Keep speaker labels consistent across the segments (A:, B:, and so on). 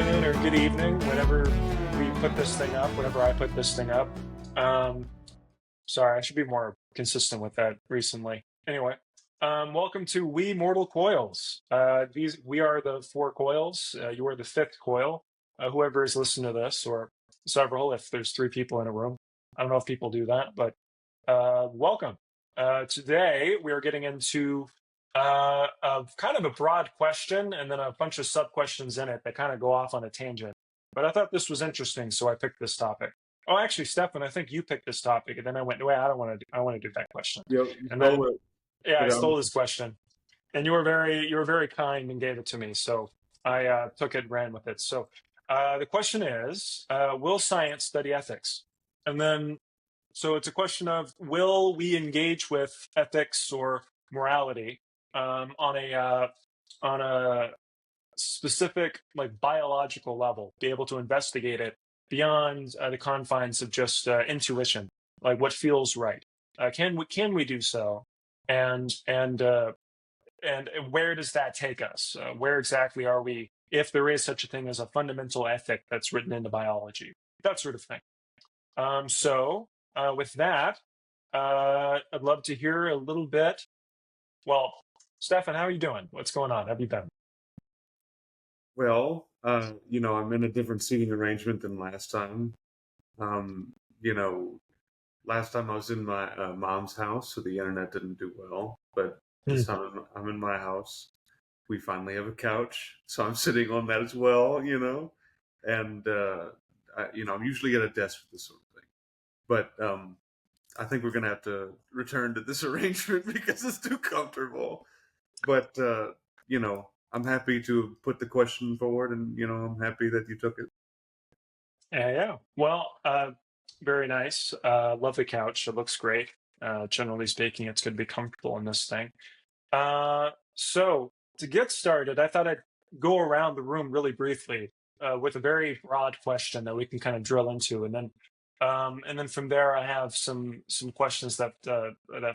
A: afternoon or good evening, whenever we put this thing up, whenever I put this thing up. Um, Sorry, I should be more consistent with that recently. Anyway, welcome to We Mortal Coils. We are the four coils. You are the fifth coil. Whoever is listening to this, or several, if there's three people in a room. I don't know if people do that, but welcome. Today we are getting into a kind of a broad question and then a bunch of sub questions in it that kind of go off on a tangent. But I thought this was interesting, so I picked this topic. Oh, actually, Stefan, I think you picked this topic, and then I went, "Wait, I don't want to. I want to do that question."
B: Yep, you
A: And then,
B: stole it.
A: yeah, I
B: But
A: stole this question, and you were very kind and gave it to me, so I took it and ran with it. So the question is, will science study ethics? And then, so it's a question of, will we engage with ethics or morality on a specific like biological level, be able to investigate it beyond the confines of just intuition, like what feels right. Can we do so? And where does that take us? Where exactly are we, if there is such a thing as a fundamental ethic that's written into biology? That sort of thing. With that, I'd love to hear a little bit. Well, Stefan, how are you doing? What's going on? How have you been?
B: I'm in a different seating arrangement than last time. Um, you know, Last time I was in my mom's house, so the internet didn't do well. But
A: Hmm.
B: this time I'm in my house. We finally have a couch, so I'm sitting on that as well. And I'm usually at a desk for this sort of thing. But I think we're gonna have to return to this arrangement because it's too comfortable. But I'm happy to put the question forward, and I'm happy that you took it.
A: Yeah. Well, very nice. Lovely couch. It looks great. Generally speaking, it's going to be comfortable in this thing. So to get started, I thought I'd go around the room really briefly with a very broad question that we can kind of drill into, and then from there, I have some questions that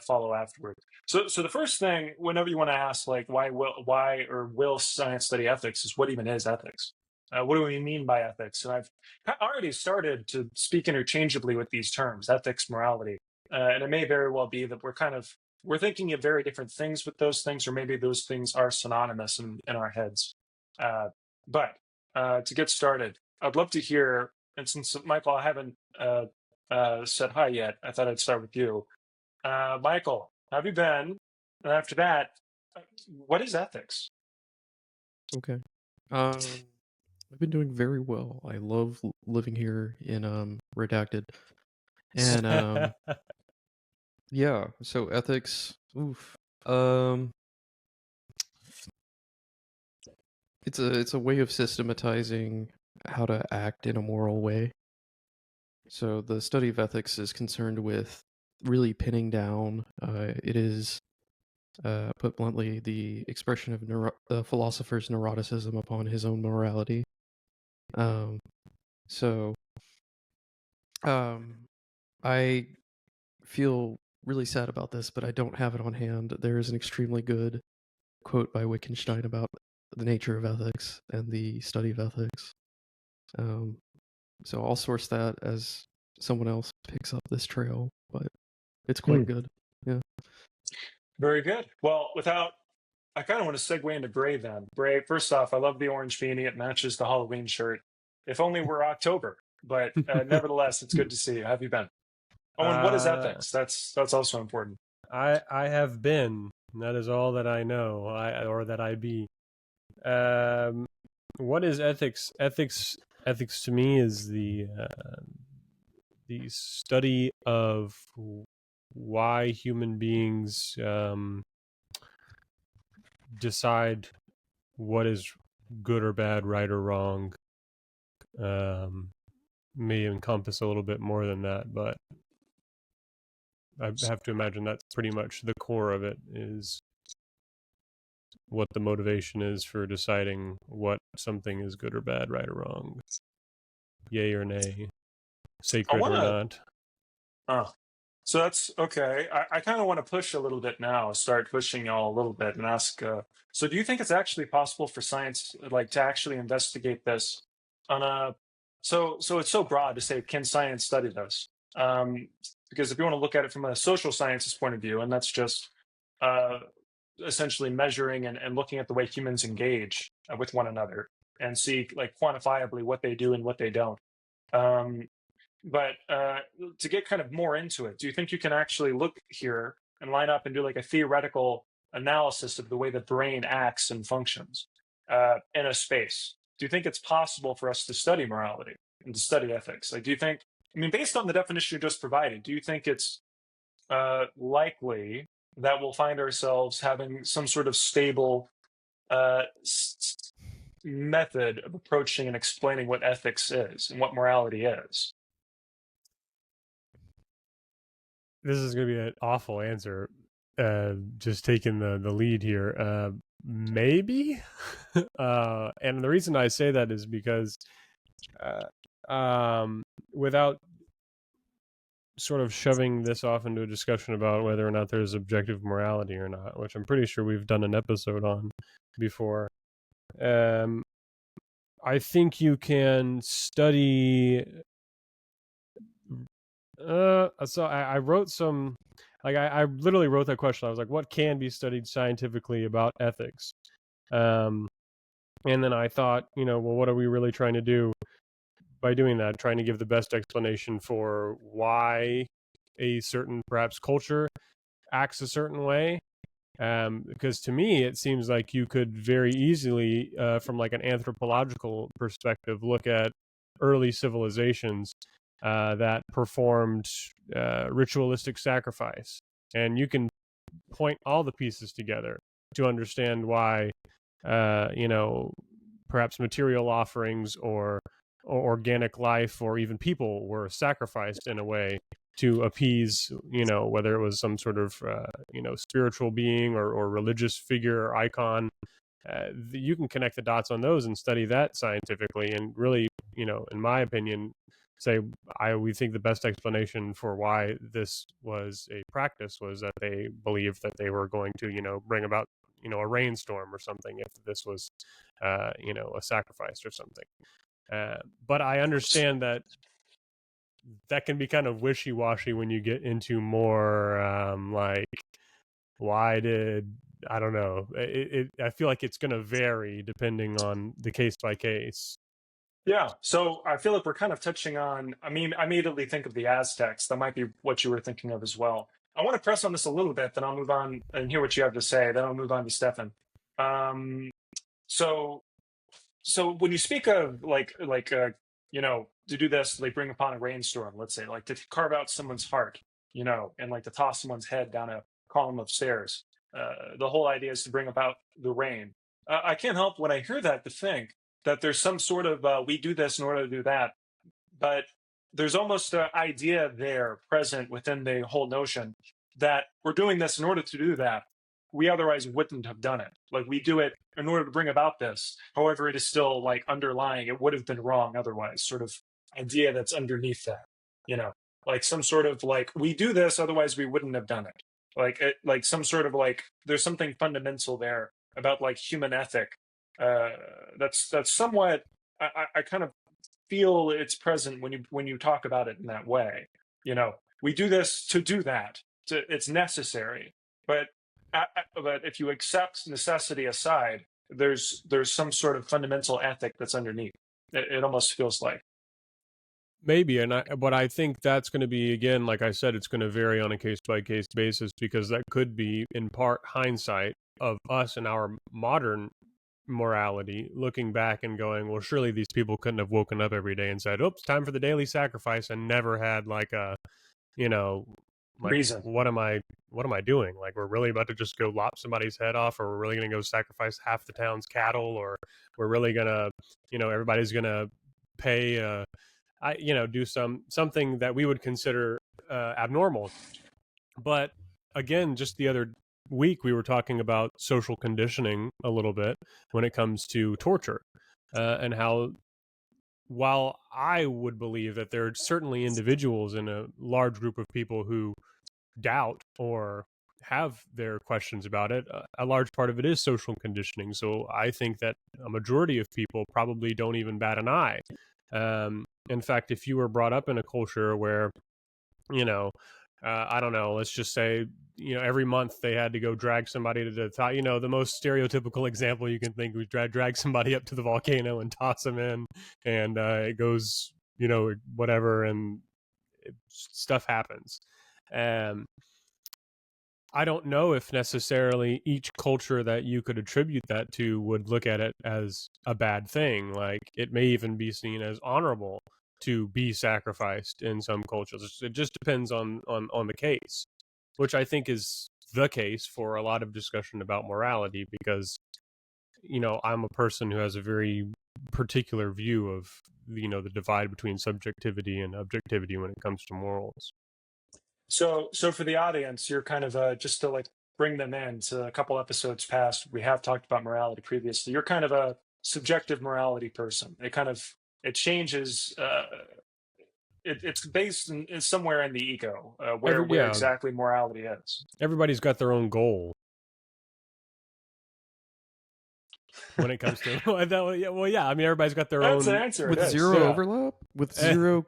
A: follow afterward. So the first thing, whenever you want to ask, like why or will science study ethics, is what even is ethics? What do we mean by ethics? And I've already started to speak interchangeably with these terms, ethics, morality, and it may very well be that we're thinking of very different things with those things, or maybe those things are synonymous in our heads. But to get started, I'd love to hear, and since Michael, I haven't said hi yet, I thought I'd start with you. Michael, how have you been? And after that, what is ethics?
C: Okay. I've been doing very well. I love living here in Redacted. And yeah, so ethics, oof. It's a way of systematizing how to act in a moral way. So the study of ethics is concerned with really pinning down. It is put bluntly, the expression of the philosopher's neuroticism upon his own morality. Um, so I feel really sad about this, but I don't have it on hand. There is an extremely good quote by Wittgenstein about the nature of ethics and the study of ethics. So I'll source that as someone else picks up this trail, but it's quite good. Yeah.
A: Very good. Well, I kind of want to segue into Bray then. Bray, first off, I love the orange beanie. It matches the Halloween shirt. If only we're October, but nevertheless, it's good to see you. How have you been? Oh, and what is ethics? That's also important.
D: I have been. That is all that I know, or that I be. What is ethics? Ethics to me is the study of why human beings decide what is good or bad, right or wrong. May encompass a little bit more than that, but I have to imagine that's pretty much the core of it, is what the motivation is for deciding what something is good or bad, right or wrong, yay or nay, sacred or not.
A: So that's okay. I kind of want to push a little bit now, start pushing y'all a little bit and ask, so do you think it's actually possible for science, like, to actually investigate this on a so it's so broad to say, can science study this? Because if you want to look at it from a social sciences point of view, and that's just uh, essentially measuring and looking at the way humans engage with one another and see like quantifiably what they do and what they don't. Um, but to get kind of more into it, do you think you can actually look here and line up and do like a theoretical analysis of the way the brain acts and functions in a space? Do you think it's possible for us to study morality and to study ethics? Like, do you think, I mean, based on the definition you just provided, do you think it's likely that we'll find ourselves having some sort of stable uh, method of approaching and explaining what ethics is and what morality is?
D: This is going to be an awful answer. Just taking the lead here. Maybe. And the reason I say that is because, without sort of shoving this off into a discussion about whether or not there's objective morality or not, which I'm pretty sure we've done an episode on before. I think you can study. So I wrote some, like I literally wrote that question. I was like, what can be studied scientifically about ethics? And then I thought, well, what are we really trying to do by doing that? Trying to give the best explanation for why a certain perhaps culture acts a certain way. Because to me, it seems like you could very easily, from like an anthropological perspective, look at early civilizations that performed ritualistic sacrifice, and you can point all the pieces together to understand why, perhaps material offerings or organic life or even people were sacrificed in a way to appease, whether it was some sort of, spiritual being or religious figure or icon. You can connect the dots on those and study that scientifically and really, in my opinion, say we think the best explanation for why this was a practice was that they believed that they were going to, bring about, a rainstorm or something if this was, a sacrifice or something. But I understand that can be kind of wishy-washy when you get into more like, why did, I don't know, I feel like it's going to vary depending on the case by case.
A: Yeah, so I feel like we're kind of touching on, I mean, I immediately think of the Aztecs. That might be what you were thinking of as well. I want to press on this a little bit, then I'll move on and hear what you have to say. Then I'll move on to Stefan. Um, so, so when you speak of to do this, like bring upon a rainstorm, let's say, like to carve out someone's heart, and like to toss someone's head down a column of stairs. The whole idea is to bring about the rain. I can't help when I hear that to think that there's some sort of we do this in order to do that, but there's almost an idea there present within the whole notion that we're doing this in order to do that. We otherwise wouldn't have done it. Like we do it in order to bring about this. However, it is still like underlying. It would have been wrong otherwise. Sort of idea that's underneath that. Like some sort of like we do this otherwise we wouldn't have done it. Like some sort of like there's something fundamental there about like human ethic that's somewhat I kind of feel it's present when you talk about it in that way. We do this to do that. It's necessary, but but if you accept necessity aside, there's some sort of fundamental ethic that's underneath. It almost feels like.
D: Maybe, but I think that's going to be, again, like I said, it's going to vary on a case by case basis because that could be in part hindsight of us and our modern morality, looking back and going, well, surely these people couldn't have woken up every day and said, oops, time for the daily sacrifice, and never had like a, like,
A: Reason.
D: what am I doing? Like, we're really about to just go lop somebody's head off, or we're really going to go sacrifice half the town's cattle, or we're really going to, everybody's going to pay, do something that we would consider abnormal. But again, just the other week, we were talking about social conditioning a little bit when it comes to torture, and how, while I would believe that there are certainly individuals in a large group of people who doubt or have their questions about it. A large part of it is social conditioning. So I think that a majority of people probably don't even bat an eye. In fact, if you were brought up in a culture where, you know, I don't know, let's just say, every month they had to go drag somebody to the top. The most stereotypical example you can think was drag somebody up to the volcano and toss them in, and it goes, whatever, and stuff happens. I don't know if necessarily each culture that you could attribute that to would look at it as a bad thing. Like, it may even be seen as honorable to be sacrificed in some cultures. It just depends on the case, which I think is the case for a lot of discussion about morality, because I'm a person who has a very particular view of the divide between subjectivity and objectivity when it comes to morals.
A: So for the audience, you're kind of just to like bring them in to a couple episodes past. We have talked about morality previously. You're kind of a subjective morality person. It changes. It's based in somewhere in the ego, where exactly morality is.
D: Everybody's got their own goal when it comes to I mean, everybody's got their
A: That's
D: own
A: an answer.
C: With
A: it is,
C: zero
A: yeah.
C: overlap, with zero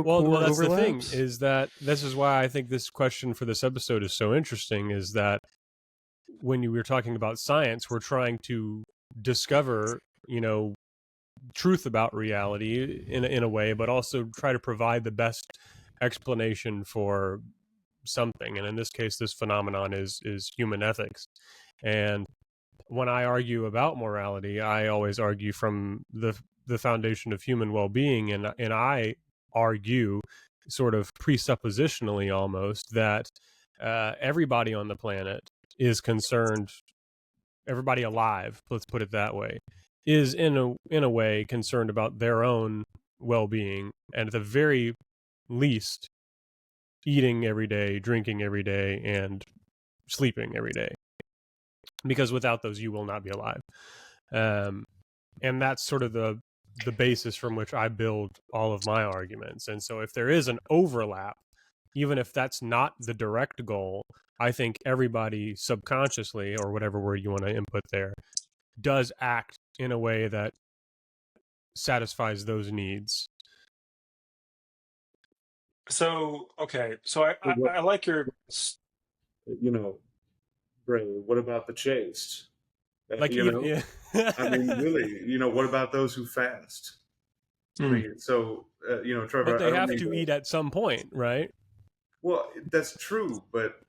D: well,
C: core
D: that's
C: overlaps.
D: the thing, is that this is why I think this question for this episode is so interesting, is that when you were talking about science, we're trying to discover, truth about reality in a way, but also try to provide the best explanation for something. And in this case, this phenomenon is human ethics. And when I argue about morality, I always argue from the foundation of human well-being, and I argue sort of presuppositionally almost that everybody on the planet is concerned, everybody alive, let's put it that way, is in a way concerned about their own well-being, and at the very least eating every day, drinking every day, and sleeping every day, because without those you will not be alive. And that's sort of the basis from which I build all of my arguments. And so if there is an overlap, even if that's not the direct goal, I think everybody subconsciously, or whatever word you want to input there, does act in a way that satisfies those needs.
A: So okay, so I like your.
B: Bray, what about the chaste?
D: Like, even,
B: I mean, really, what about those who fast? I mean, so Trevor,
D: but they have to eat at some point, right?
B: Well, that's true, but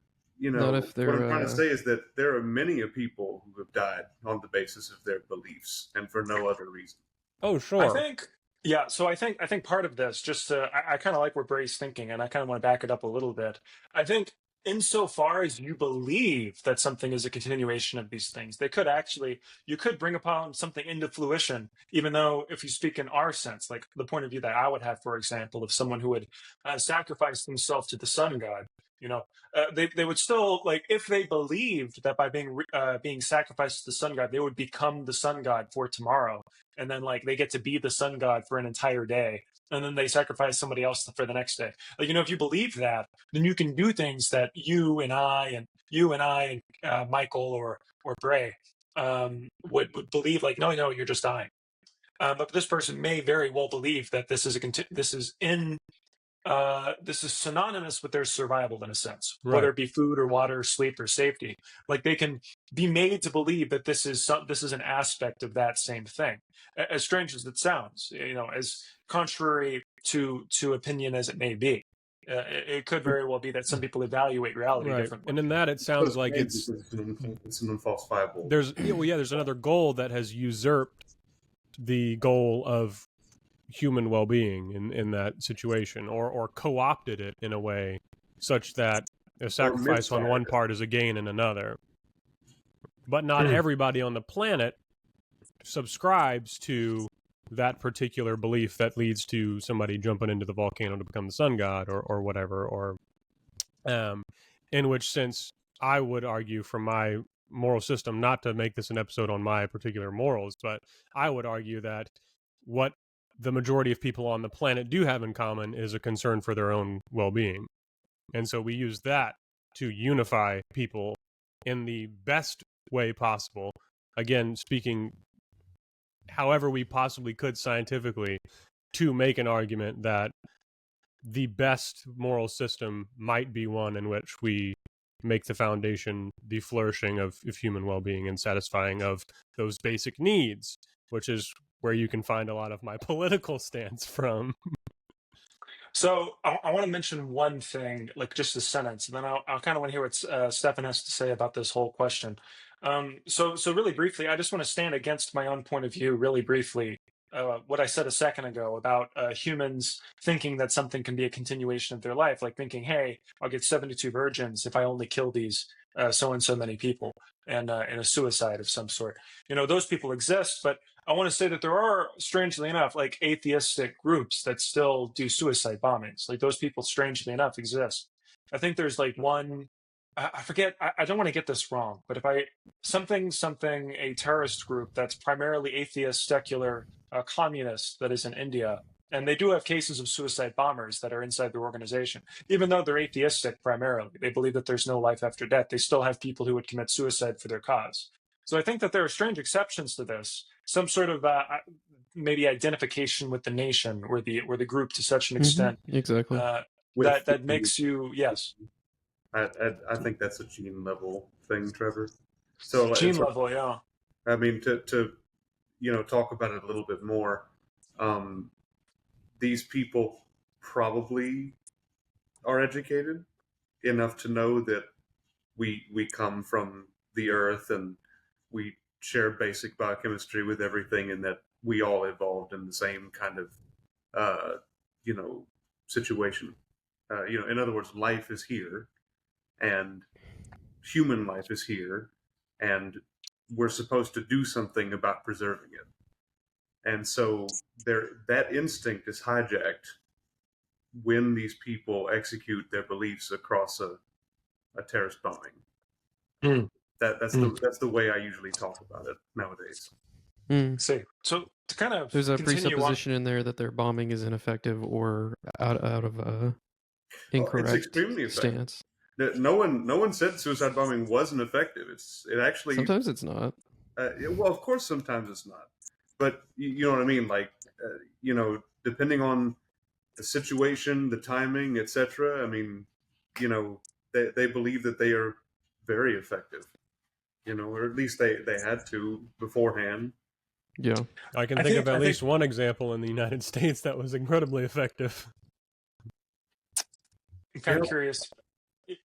C: Not if
B: what I'm
C: they're,
B: trying to say is that there are many people who have died on the basis of their beliefs and for no other reason.
D: Oh, sure.
A: I think, yeah. So I think part of this, I kind of like where Bray's thinking, and I kind of want to back it up a little bit. I think insofar as you believe that something is a continuation of these things, you could bring upon something into fruition, even though if you speak in our sense, like the point of view that I would have, for example, of someone who would sacrifice themselves to the sun god, they would still, like, if they believed that by being sacrificed to the sun god, they would become the sun god for tomorrow, and then like they get to be the sun god for an entire day, and then they sacrifice somebody else for the next day. Like, if you believe that, then you can do things that you and I and Michael or Bray would believe, like, no, you're just dying. But this person may very well believe that this is synonymous with their survival in a sense,
D: Right.
A: whether it be food or water, sleep or safety. Like, they can be made to believe that this is an aspect of that same thing. As strange as it sounds, as contrary to opinion as it may be, it could very well be that some people evaluate reality differently.
D: And in that, it sounds like
B: it's an unfalsifiable.
D: There's another goal that has usurped the goal of human well-being in that situation, or co-opted it in a way such that a sacrifice on one part is a gain in another. But not everybody on the planet subscribes to that particular belief that leads to somebody jumping into the volcano to become the sun god, or whatever, or in which sense I would argue from my moral system, not to make this an episode on my particular morals, but I would argue that what the majority of people on the planet do have in common is a concern for their own well-being. And so we use that to unify people in the best way possible. Again, speaking however we possibly could scientifically, to make an argument that the best moral system might be one in which we make the foundation the flourishing of human well-being and satisfying of those basic needs, which is where you can find a lot of my political stance from.
A: So I want to mention one thing, like just a sentence, and then I'll kind of want to hear what Stefan has to say about this whole question. So really briefly, I just want to stand against my own point of view really briefly. What I said a second ago about humans thinking that something can be a continuation of their life, like thinking, hey, I'll get 72 virgins if I only kill these so and so many people, and in a suicide of some sort. Those people exist, but I want to say that there are, strangely enough, like atheistic groups that still do suicide bombings. Like those people, strangely enough, exist. I think there's like one, I forget, I don't want to get this wrong, but if a terrorist group that's primarily atheist, secular, communist that is in India, and they do have cases of suicide bombers that are inside their organization. Even though they're atheistic primarily, they believe that there's no life after death, they still have people who would commit suicide for their cause. So I think that there are strange exceptions to this. Some sort of maybe identification with the nation or the group to such an extent
C: exactly.
A: that makes you
B: I think that's a gene level thing, Trevor. So
A: gene level, yeah.
B: I mean, to talk about it a little bit more. These people probably are educated enough to know that we come from the earth and we share basic biochemistry with everything, and that we all evolved in the same kind of situation. In other words, life is here, and human life is here, and we're supposed to do something about preserving it. And so that instinct is hijacked when these people execute their beliefs across a terrorist bombing.
A: Mm.
B: That's the way I usually talk about it nowadays.
A: See, so to kind of
C: there's a presupposition in there that their bombing is ineffective or out of a incorrect
B: it's extremely effective.
C: stance.
B: No one said suicide bombing wasn't effective. It actually
C: sometimes it's not.
B: Well, of course, sometimes it's not. But you know what I mean? Like, depending on the situation, the timing, etc. I mean, they believe that they are very effective. Or at least they had to beforehand.
C: Yeah.
D: I can think of at least one example in the United States that was incredibly effective.
A: I'm kind of curious.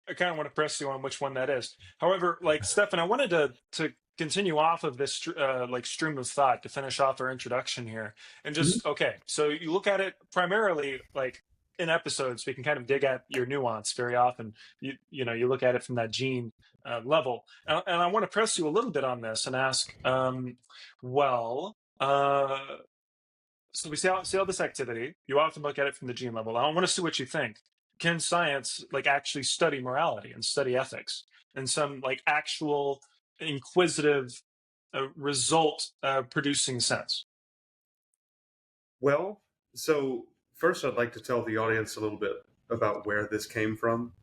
A: I kind of want to press you on which one that is. However, like Stefan, I wanted to continue off of this stream of thought to finish off our introduction here, and just okay. So you look at it primarily like in episodes. We can kind of dig at your nuance very often. You look at it from that gene level, and I want to press you a little bit on this and ask, so we see all this activity. You often look at it from the gene level. I want to see what you think. Can science actually study morality and study ethics in some actual inquisitive result producing sense?
B: Well, so first I'd like to tell the audience a little bit about where this came from.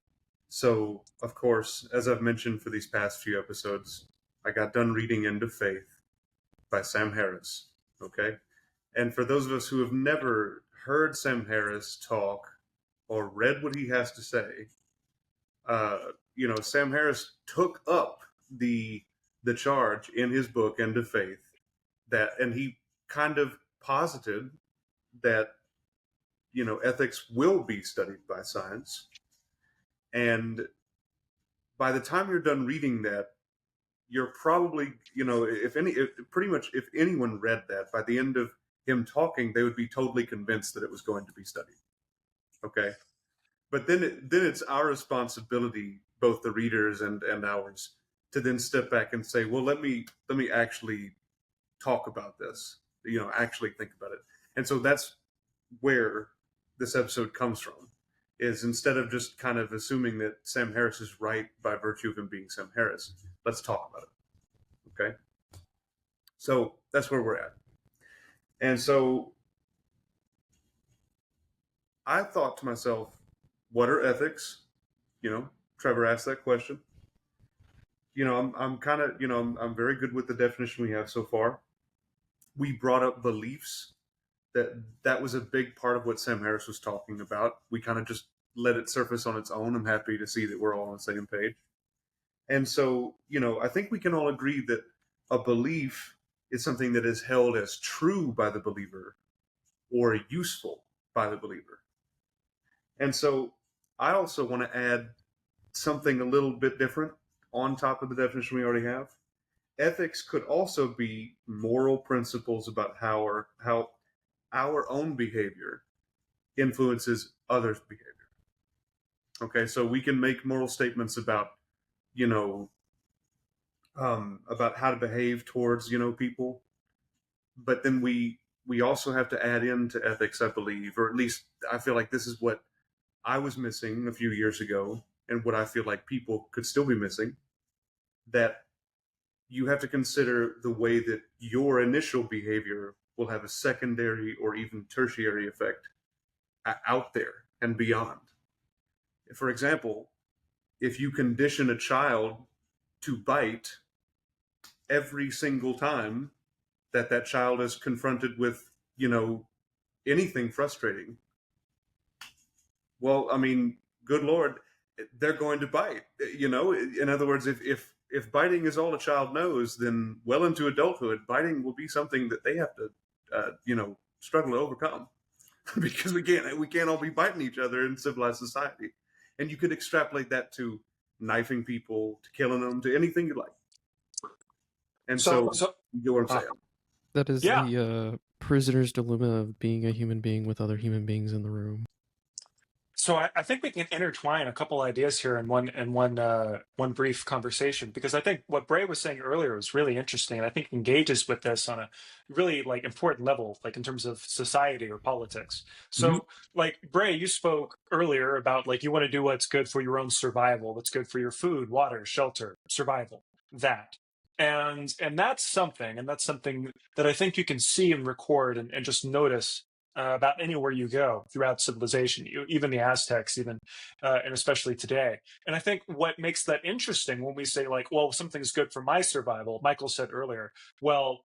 B: So, of course, as I've mentioned for these past few episodes, I got done reading End of Faith by Sam Harris, okay? And for those of us who have never heard Sam Harris talk or read what he has to say, Sam Harris took up the charge in his book End of Faith and he kind of posited that ethics will be studied by science, and by the time you're done reading that, you're probably if anyone read that, by the end of him talking, they would be totally convinced that it was going to be studied. Okay. But then it's our responsibility, both the readers and ours, to then step back and say, well, let me actually talk about this, actually think about it. And so that's where this episode comes from, is instead of just kind of assuming that Sam Harris is right by virtue of him being Sam Harris, let's talk about it. Okay? So that's where we're at. And so I thought to myself, what are ethics? Trevor asked that question. I'm kind of, I'm very good with the definition we have so far. We brought up beliefs. That was a big part of what Sam Harris was talking about. We kind of just let it surface on its own. I'm happy to see that we're all on the same page. And so, I think we can all agree that a belief is something that is held as true by the believer or useful by the believer. And so I also want to add something a little bit different on top of the definition we already have. Ethics could also be moral principles about how our own behavior influences others' behavior. Okay, so we can make moral statements about, about how to behave towards, people, but then we also have to add into ethics, I believe, or at least I feel like this is what I was missing a few years ago, and what I feel like people could still be missing, that you have to consider the way that your initial behavior will have a secondary or even tertiary effect out there and beyond. For example, if you condition a child to bite every single time that child is confronted with, anything frustrating, well, I mean, good Lord, they're going to bite. In other words, if biting is all a child knows, then well into adulthood, biting will be something that they have to, struggle to overcome, because we can't all be biting each other in civilized society. And you could extrapolate that to knifing people, to killing them, to anything you like. And so you get what I'm saying.
C: That is
A: Yeah.
C: the prisoner's dilemma of being a human being with other human beings in the room.
A: So I think we can intertwine a couple ideas here in one brief conversation, because I think what Bray was saying earlier was really interesting, and I think engages with this on a really important level, like in terms of society or politics. So like Bray, you spoke earlier about you want to do what's good for your own survival, what's good for your food, water, shelter, survival, that. And that's something that I think you can see and record and just notice about anywhere you go throughout civilization, even the Aztecs, even and especially today. And I think what makes that interesting when we say well, something's good for my survival. Michael said earlier, well,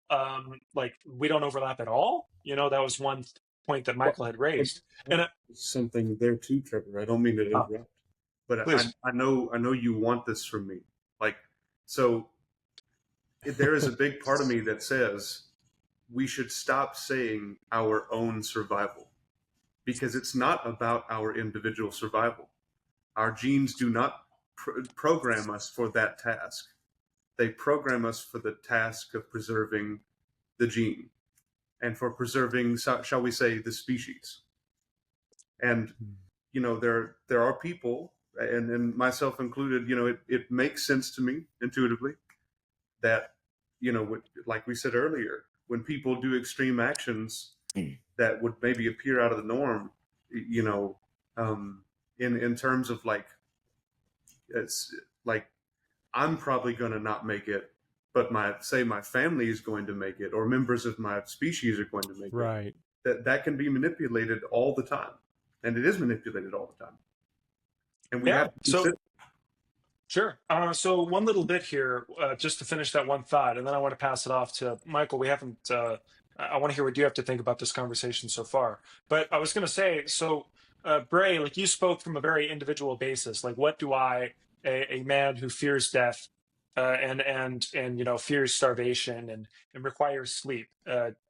A: we don't overlap at all. That was one point that Michael had raised. And
B: something there too, Trevor. I don't mean to interrupt, but I know you want this from me. So there is a big part of me that says we should stop saying our own survival, because it's not about our individual survival. Our genes do not program us for that task. They program us for the task of preserving the gene and for preserving, shall we say, the species. And, there are people, and myself included, it makes sense to me intuitively that, like we said earlier, when people do extreme actions that would maybe appear out of the norm, in terms of it's like, I'm probably going to not make it, but my family is going to make it, or members of my species are going to make
D: right.
B: it. That can be manipulated all the time, and it is manipulated all the time. And we have to consider.
A: Sure. So one little bit here, just to finish that one thought, and then I want to pass it off to Michael. We haven't. I want to hear what you have to think about this conversation so far. But I was going to say, so Bray, you spoke from a very individual basis. What do I, a man who fears death, and fears starvation and requires sleep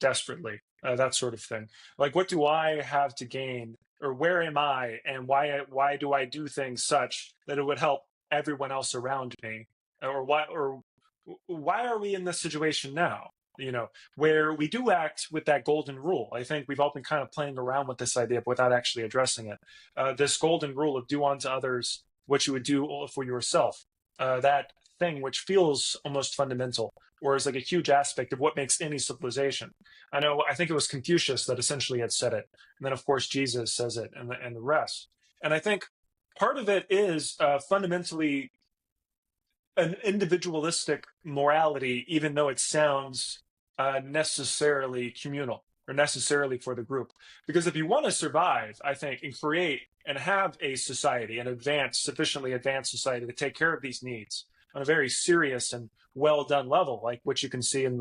A: desperately, that sort of thing. What do I have to gain, or where am I, and why do I do things such that it would help everyone else around me, or why are we in this situation now, where we do act with that golden rule? I think we've all been kind of playing around with this idea, but without actually addressing it. This golden rule of do unto others what you would do for yourself, that thing which feels almost fundamental, or is a huge aspect of what makes any civilization. I think it was Confucius that essentially had said it, and then of course Jesus says it, and the rest. And I think part of it is fundamentally an individualistic morality, even though it sounds necessarily communal, or necessarily for the group. Because if you want to survive, I think, and create and have a society, an sufficiently advanced society to take care of these needs on a very serious and well done level, like what you can see in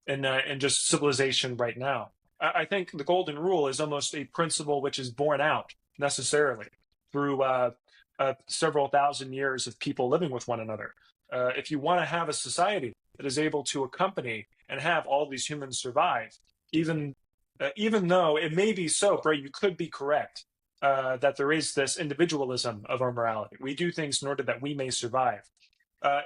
A: in just civilization right now. I think the golden rule is almost a principle which is borne out necessarily through several thousand years of people living with one another. If you want to have a society that is able to accompany and have all these humans survive, even though it may be so, Bray, you could be correct that there is this individualism of our morality. We do things in order that we may survive.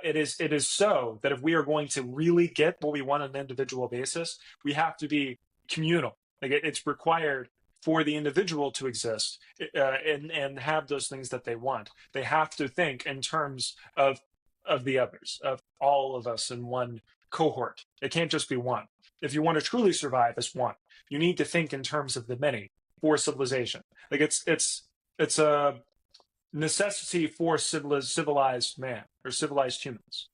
A: It is so that if we are going to really get what we want on an individual basis, we have to be communal. Like it's required for the individual to exist and have those things that they want. They have to think in terms of the others, of all of us in one cohort. It can't just be one. If you want to truly survive as one, you need to think in terms of the many for civilization. Like it's a necessity for civilized man or civilized humans.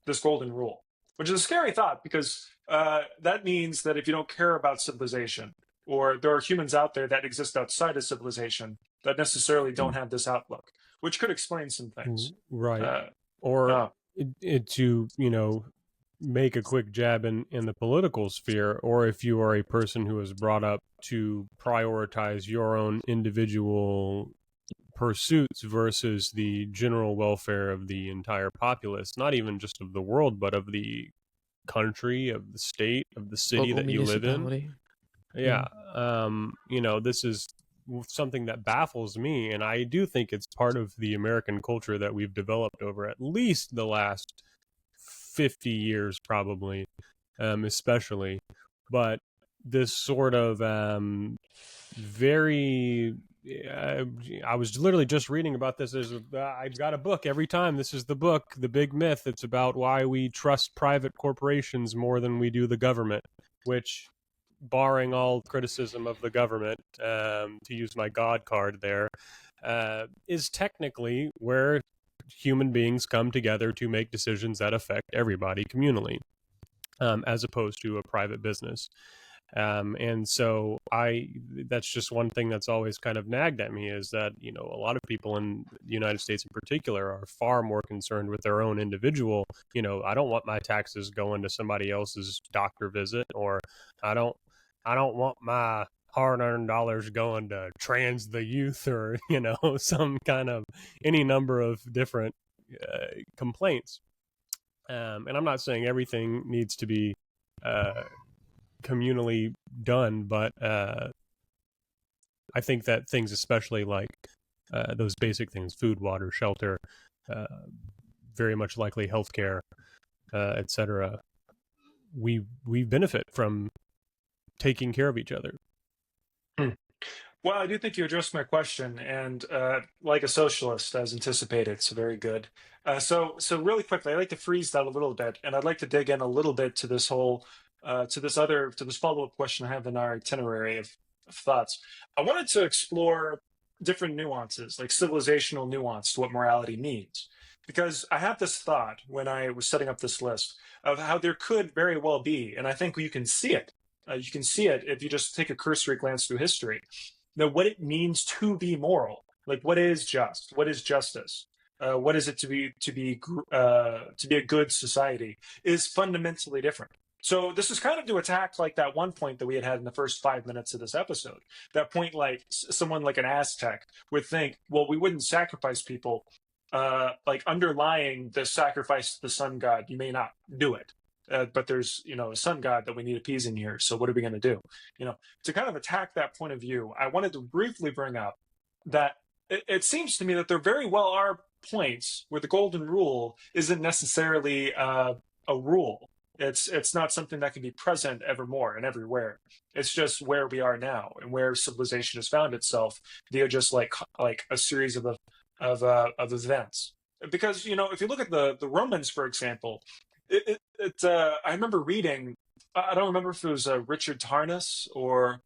A: This golden rule, which is a scary thought because that means that if you don't care about civilization, or there are humans out there that exist outside of civilization that necessarily don't have this outlook, which could explain some things.
D: Right. Or to, make a quick jab in the political sphere, or if you are a person who is brought up to prioritize your own individual pursuits versus the general welfare of the entire populace, not even just of the world, but of the country, of the state, of the city
C: Local
D: that you live in.
C: municipality.
D: Yeah. This is something that baffles me, and I do think it's part of the American culture that we've developed over at least the last 50 years, probably, especially. But this sort of very I was literally just reading about this. I've got a book every time. This is the book, The Big Myth. It's about why we trust private corporations more than we do the government, which, barring all criticism of the government, to use my God card there, is technically where human beings come together to make decisions that affect everybody communally, as opposed to a private business. And so that's just one thing that's always kind of nagged at me, is that, a lot of people in the United States in particular are far more concerned with their own individual. I don't want my taxes going to somebody else's doctor visit, or I don't want my hard-earned dollars going to trans the youth, or, some kind of any number of different complaints. And I'm not saying everything needs to be communally done, but I think that things, especially like those basic things, food, water, shelter, very much likely healthcare, etc., we benefit from taking care of each other.
A: Well, I do think you addressed my question, and like a socialist, as anticipated, so very good. So really quickly, I'd like to freeze that a little bit, and I'd like to dig in a little bit to this whole, to this follow-up question I have in our itinerary of thoughts. I wanted to explore different nuances, like civilizational nuance to what morality means, because I had this thought when I was setting up this list of how there could very well be, and I think you can see it. You can see it if you just take a cursory glance through history. What it means to be moral, like what is just, what is justice, what is it to be a good society, is fundamentally different. So this is kind of to attack like that one point that we had in the first 5 minutes of this episode. That point, like someone like an Aztec would think, well, we wouldn't sacrifice people, like underlying the sacrifice to the sun god, you may not do it. But there's, a sun god that we need appeasing here. So what are we going to do? To kind of attack that point of view, I wanted to briefly bring up that it seems to me that there very well are points where the golden rule isn't necessarily a rule. It's not something that can be present evermore and everywhere. It's just where we are now and where civilization has found itself via just like a series of events. Because if you look at the Romans, for example. I remember reading. I don't remember if it was Richard Tarnas or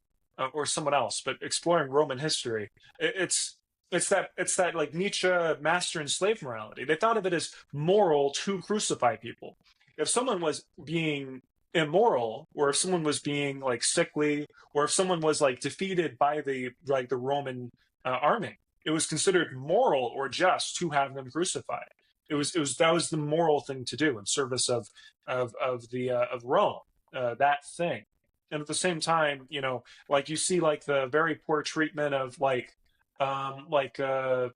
A: someone else, but exploring Roman history. It's that like Nietzsche master and slave morality. They thought of it as moral to crucify people. If someone was being immoral, or if someone was being like sickly, or if someone was like defeated by the Roman army, it was considered moral or just to have them crucified. It was that was the moral thing to do in service of Rome, that thing. And at the same time, like you see like the very poor treatment of um like uh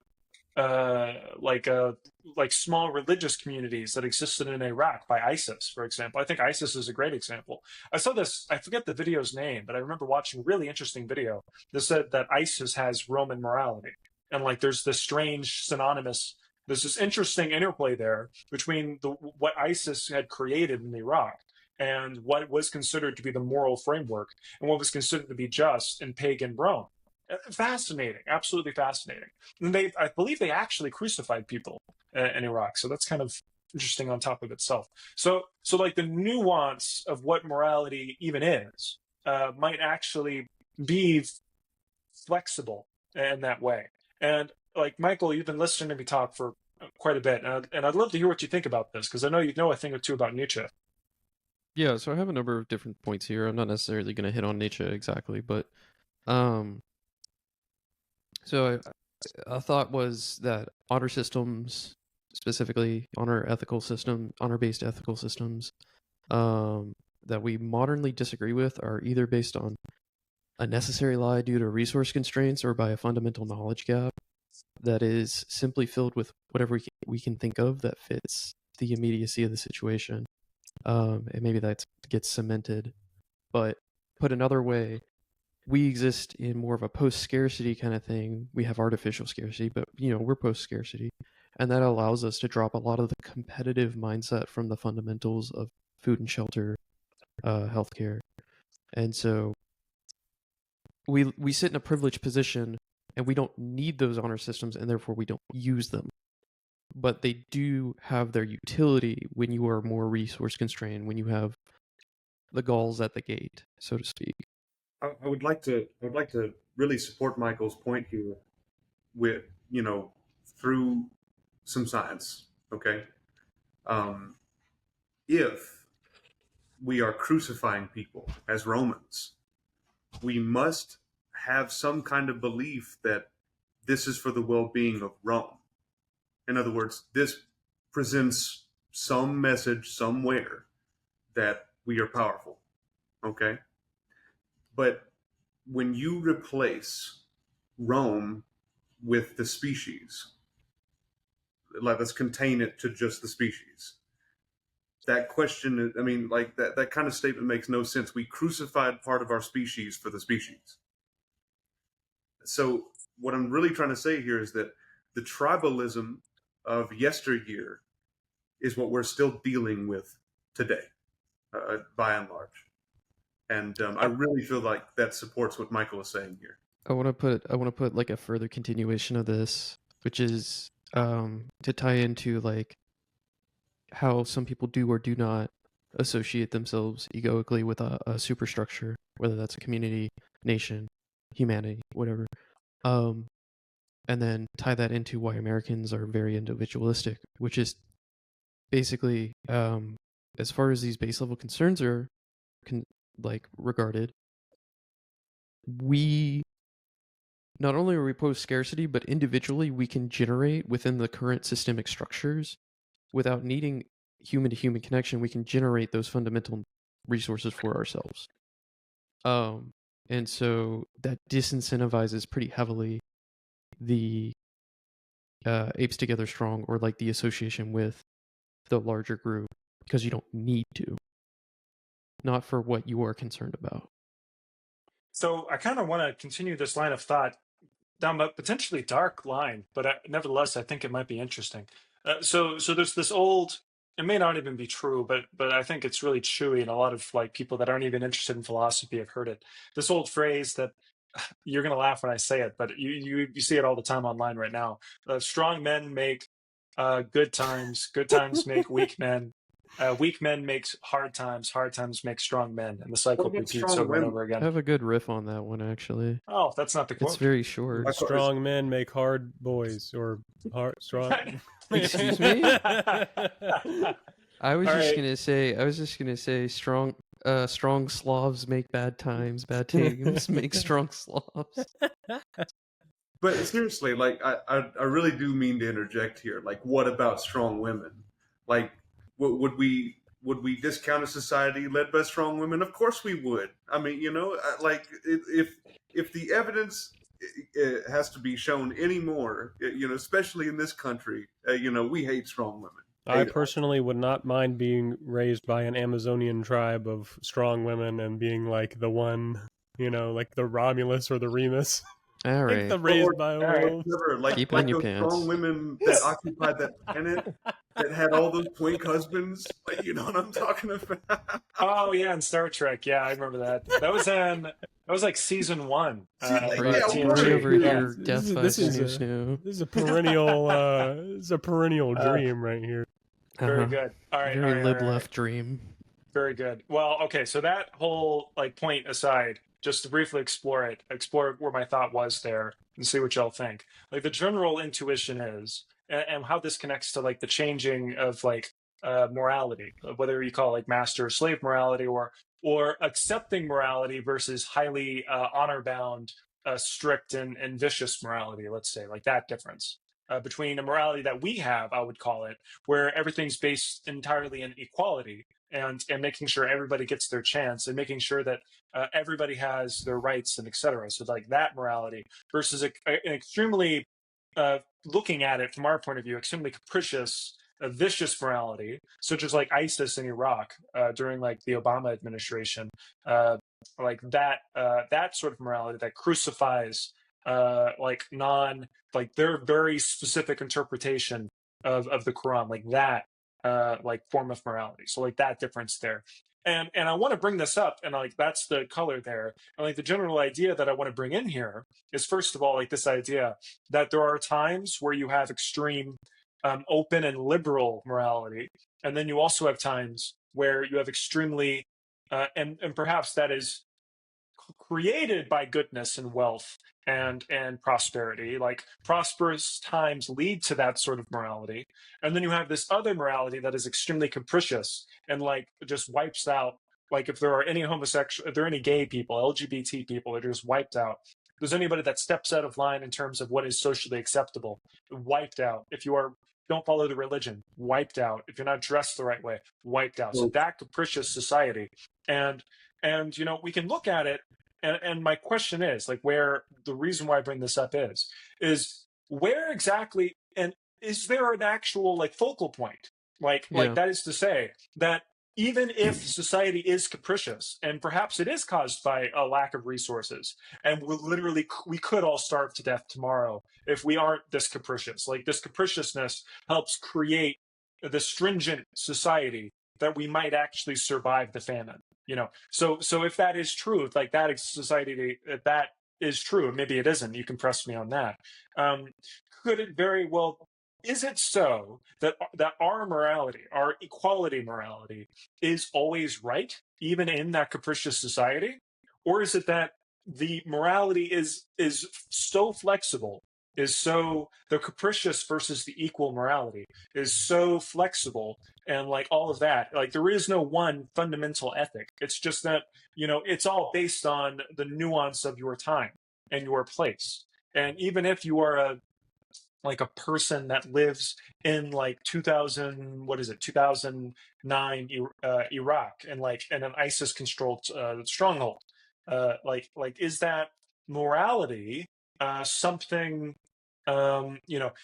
A: uh, like uh, like small religious communities that existed in Iraq by ISIS, for example. I think ISIS is a great example. I saw this, I forget the video's name, but I remember watching a really interesting video that said that ISIS has Roman morality. And like there's this strange synonymous, there's this interesting interplay there between what ISIS had created in Iraq and what was considered to be the moral framework and what was considered to be just in pagan Rome. Fascinating, absolutely fascinating. And I believe they actually crucified people in Iraq, so that's kind of interesting on top of itself. So like the nuance of what morality even is might actually be flexible in that way. And like Michael, you've been listening to me talk for quite a bit, and I'd love to hear what you think about this because I know you know a thing or two about Nietzsche.
C: Yeah, so I have a number of different points here. I'm not necessarily going to hit on Nietzsche exactly, but um, so a thought was that honor systems, specifically honor-based ethical systems, that we modernly disagree with are either based on a necessary lie due to resource constraints or by a fundamental knowledge gap that is simply filled with whatever we can think of that fits the immediacy of the situation. And maybe that gets cemented. But put another way, we exist in more of a post-scarcity kind of thing. We have artificial scarcity, but we're post-scarcity, and that allows us to drop a lot of the competitive mindset from the fundamentals of food and shelter, healthcare, and so we sit in a privileged position, and we don't need those honor systems, and therefore we don't use them. But they do have their utility when you are more resource constrained, when you have the galls at the gate, so to speak.
B: I would like to really support Michael's point here with through some science. Okay, if we are crucifying people as Romans, we must have some kind of belief that this is for the well-being of Rome. In other words, this presents some message somewhere that we are powerful. Okay, but when you replace Rome with the species, let's contain it to just the species. That question, I mean, like that kind of statement makes no sense. We crucified part of our species for the species. So what I'm really trying to say here is that the tribalism of yesteryear is what we're still dealing with today, by and large. And I really feel like that supports what Michael is saying here.
C: I want to put like a further continuation of this, which is to tie into like how some people do or do not associate themselves egoically with a superstructure, whether that's a community, nation, humanity, whatever. And then tie that into why Americans are very individualistic, which is basically, as far as these base level concerns are regarded, we not only are we post scarcity, but individually we can generate within the current systemic structures without needing human to human connection. We can generate those fundamental resources for ourselves. And so that disincentivizes pretty heavily the apes together strong, or like the association with the larger group, because you don't need to, not for what you are concerned about.
A: So I kind of want to continue this line of thought down a potentially dark line, but nevertheless, I think it might be interesting. So there's this old. It may not even be true, but I think it's really chewy, and a lot of like people that aren't even interested in philosophy have heard it. This old phrase that you're gonna laugh when I say it, but you see it all the time online right now. Strong men make good times. Good times make weak men. Weak men makes hard times make strong men, and the cycle
B: What about
A: repeats
B: strong
A: over and
B: women?
A: over
C: I
A: again.
C: have a good riff on that one, actually.
A: Oh, that's not the
C: It's
A: quote.
C: very short.
D: Strong men make hard boys, or hard strong.
C: Excuse me? I was
A: All
C: just
A: right.
C: gonna say, strong Slavs make bad times, bad times make strong Slavs.
B: But seriously, like I really do mean to interject here. Like, what about strong women? Like, would we discount a society led by strong women? Of course we would. I mean, like if the evidence has to be shown anymore, especially in this country, we hate strong women.
D: I
B: Hate it.
D: personally would not mind being raised by an Amazonian tribe of strong women and being like the one, like the Romulus or the Remus,
C: All
D: like the
C: right,
D: raised by
A: All right.
D: wolves.
B: Whatever,
C: keep it in
B: like
C: your
B: those strong
C: pants.
B: women that occupied that planet that had all those twink husbands. Like, you know what I'm talking about?
A: Oh yeah, in Star Trek. Yeah, I remember that. That was like season 1
B: See, like,
C: Bring,
A: of
B: yeah,
C: bring
A: TNG.
C: over
B: right.
A: Yeah.
C: here,
D: This
C: death
D: is
C: by
D: this is
C: snoo
D: a
C: snoo.
D: this is a perennial this is a perennial
A: Uh,
D: dream right here.
A: very
C: Uh-huh.
A: good. All right, all
C: Very
A: right, all right,
C: lib
A: all right.
C: left dream.
A: Very good. Well, okay, so that whole like point aside, just to briefly explore where my thought was there and see what y'all think. Like the general intuition is, and how this connects to like the changing of like morality, whether you call it like master slave morality or accepting morality versus highly honor bound, strict and vicious morality, let's say, like that difference. Between a morality that we have, I would call it, where everything's based entirely in equality, and making sure everybody gets their chance and making sure that everybody has their rights and etc. So like that morality versus an extremely looking at it from our point of view, extremely capricious, vicious morality, such as like ISIS in Iraq during like the Obama administration, like that sort of morality that crucifies like their very specific interpretation of the Quran, like that like form of morality. So like that difference there. And I want to bring this up, and like that's the color there. And like the general idea that I want to bring in here is first of all like this idea that there are times where you have extreme open and liberal morality, and then you also have times where you have extremely and perhaps that is created by goodness and wealth and prosperity. Like prosperous times lead to that sort of morality, and then you have this other morality that is extremely capricious and like just wipes out. Like if there are any homosexual, if there are any gay people, LGBT people, they're just wiped out. If there's anybody that steps out of line in terms of what is socially acceptable, wiped out. If you are don't follow the religion, wiped out. If you're not dressed the right way, wiped out. So that capricious society, and we can look at it, and my question is like where the reason why I bring this up is where exactly, and is there an actual like focal point, like
C: Yeah.
A: that is to say that even if society is capricious and perhaps it is caused by a lack of resources, and we could all starve to death tomorrow if we aren't this capricious. Like this capriciousness helps create the stringent society that we might actually survive the famine. So if that is true, if like that is society, if that is true, maybe it isn't, you can press me on that. um could it very well, is it so that our morality, our equality morality, is always right even in that capricious society? Or is it that the morality is so flexible, is so the capricious versus the equal morality is so flexible, and like all of that, like there is no one fundamental ethic. It's just that it's all based on the nuance of your time and your place. And even if you are a person that lives in like 2000, what is it, 2009 Iraq, and like in an ISIS controlled stronghold, like is that morality something,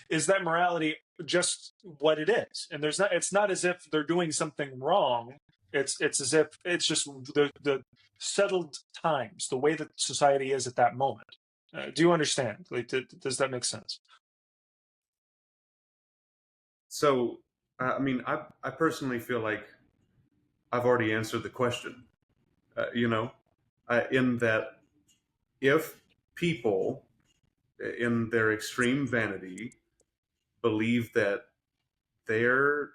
A: is that morality just what it is? And it's not as if they're doing something wrong. It's as if it's just the settled times, the way that society is at that moment. Do you understand? Like, does that make sense?
B: So, I mean, I personally feel like I've already answered the question. In that if people, in their extreme vanity, believe that their,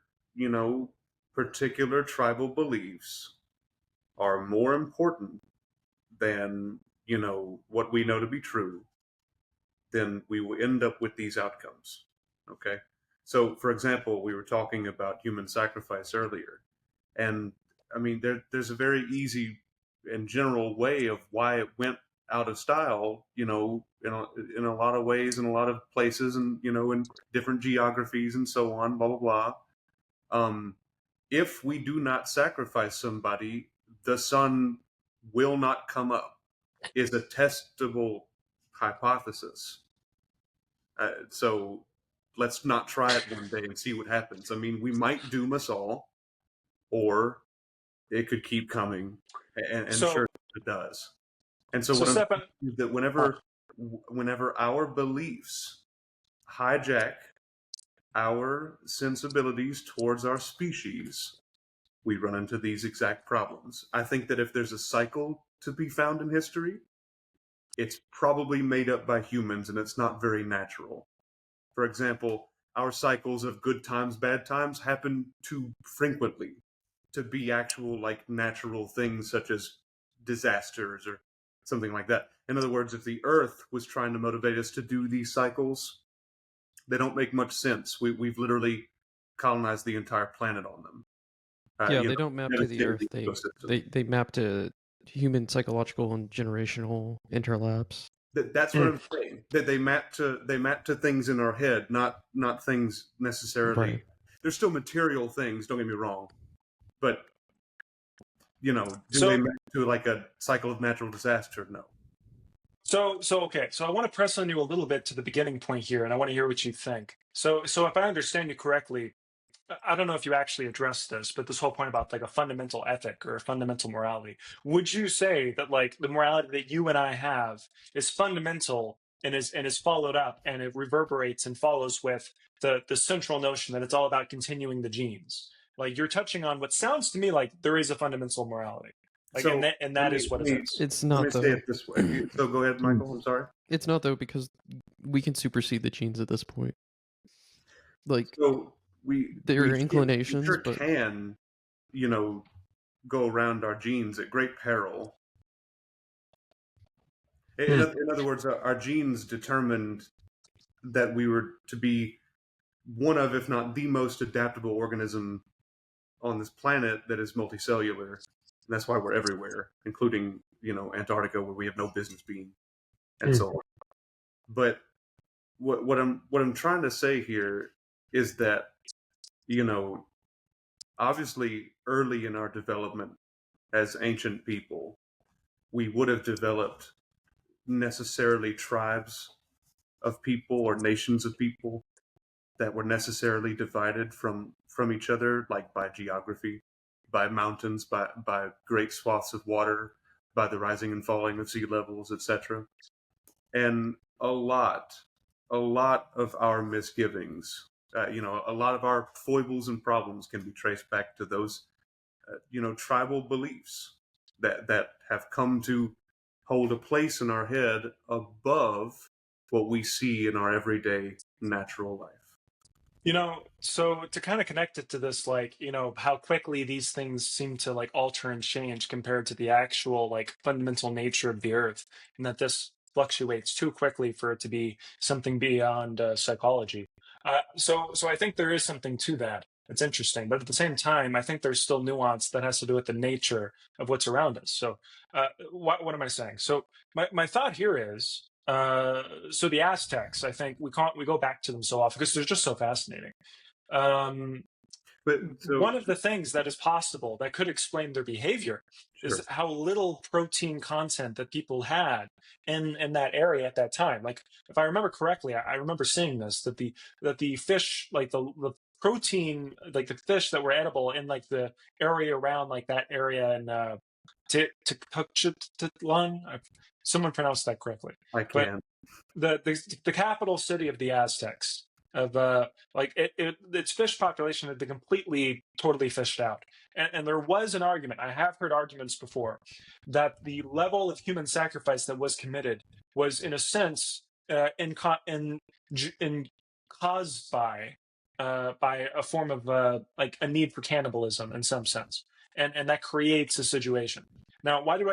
B: particular tribal beliefs are more important than, what we know to be true, then we will end up with these outcomes. Okay. So, for example, we were talking about human sacrifice earlier, and I mean, there's a very easy and general way of why it went out of style, in a lot of ways, in a lot of places, and in different geographies and so on, blah blah blah. Um, if we do not sacrifice somebody, the sun will not come up. Is a testable hypothesis. So let's not try it one day and see what happens. I mean, we might doom us all, or it could keep coming, and
A: So,
B: sure it does. And so
A: so
B: what I'm
A: Stefan,
B: saying is that whenever our beliefs hijack our sensibilities towards our species, we run into these exact problems. I think that if there's a cycle to be found in history, it's probably made up by humans and it's not very natural. For example, our cycles of good times, bad times happen too frequently to be actual, like, natural things such as disasters or something like that. In other words, if the Earth was trying to motivate us to do these cycles, they don't make much sense. We've literally colonized the entire planet on them.
C: Yeah, they don't map to the
B: Devastated
C: Earth.
B: the ecosystem.
C: They map to human psychological and generational interlaps.
B: That's what I'm saying. That they map to things in our head, not things necessarily.
C: Right.
B: There's still material things. Don't get me wrong, but do
A: So-
B: they map to like a cycle of natural disaster? No.
A: okay. So I want to press on you a little bit to the beginning point here, and I want to hear what you think. So if I understand you correctly, I don't know if you actually addressed this, but this whole point about like a fundamental ethic or a fundamental morality, would you say that like the morality that you and I have is fundamental and is followed up and it reverberates and follows with the central notion that it's all about continuing the genes? Like you're touching on what sounds to me like there is a fundamental morality. Like
B: So
A: and that is what it is.
C: It's
B: let
C: not
B: me say
C: though.
B: it this way. So go ahead, Michael. I'm sorry.
C: It's not though because we can supersede the genes at this point. Like
B: So
C: there are
B: we
C: inclinations,
B: sure
C: but
B: can, go around our genes at great peril. In other words, our genes determined that we were to be one of, if not the most adaptable organism on this planet that is multicellular. And that's why we're everywhere, including, Antarctica, where we have no business being, and so on. But what I'm trying to say here is that, obviously early in our development as ancient people, we would have developed necessarily tribes of people or nations of people that were necessarily divided from each other, like by geography, by mountains, by great swaths of water, by the rising and falling of sea levels, etc. And a lot of our misgivings, a lot of our foibles and problems can be traced back to those, tribal beliefs that have come to hold a place in our head above what we see in our everyday natural life.
A: So to kind of connect it to this, like, how quickly these things seem to like alter and change compared to the actual like fundamental nature of the earth, and that this fluctuates too quickly for it to be something beyond psychology. So I think there is something to that. It's interesting, but at the same time, I think there's still nuance that has to do with the nature of what's around us. So, what am I saying? So, my thought here is, so the Aztecs, I think we go back to them so often because they're just so fascinating.
B: But
A: One of the things that is possible that could explain their behavior is
B: sure.
A: how little protein content that people had in that area at that time. Like if I remember correctly, I remember seeing this that the fish, like the protein, like the fish that were edible in like the area around like that area in Tenochtitlan. Someone pronounced that correctly.
B: I can.
A: But the capital city of the Aztecs, of like its fish population had been completely totally fished out, and there was an argument. I have heard arguments before that the level of human sacrifice that was committed was in a sense in caused by a form of like a need for cannibalism in some sense, and that creates a situation. Now, why do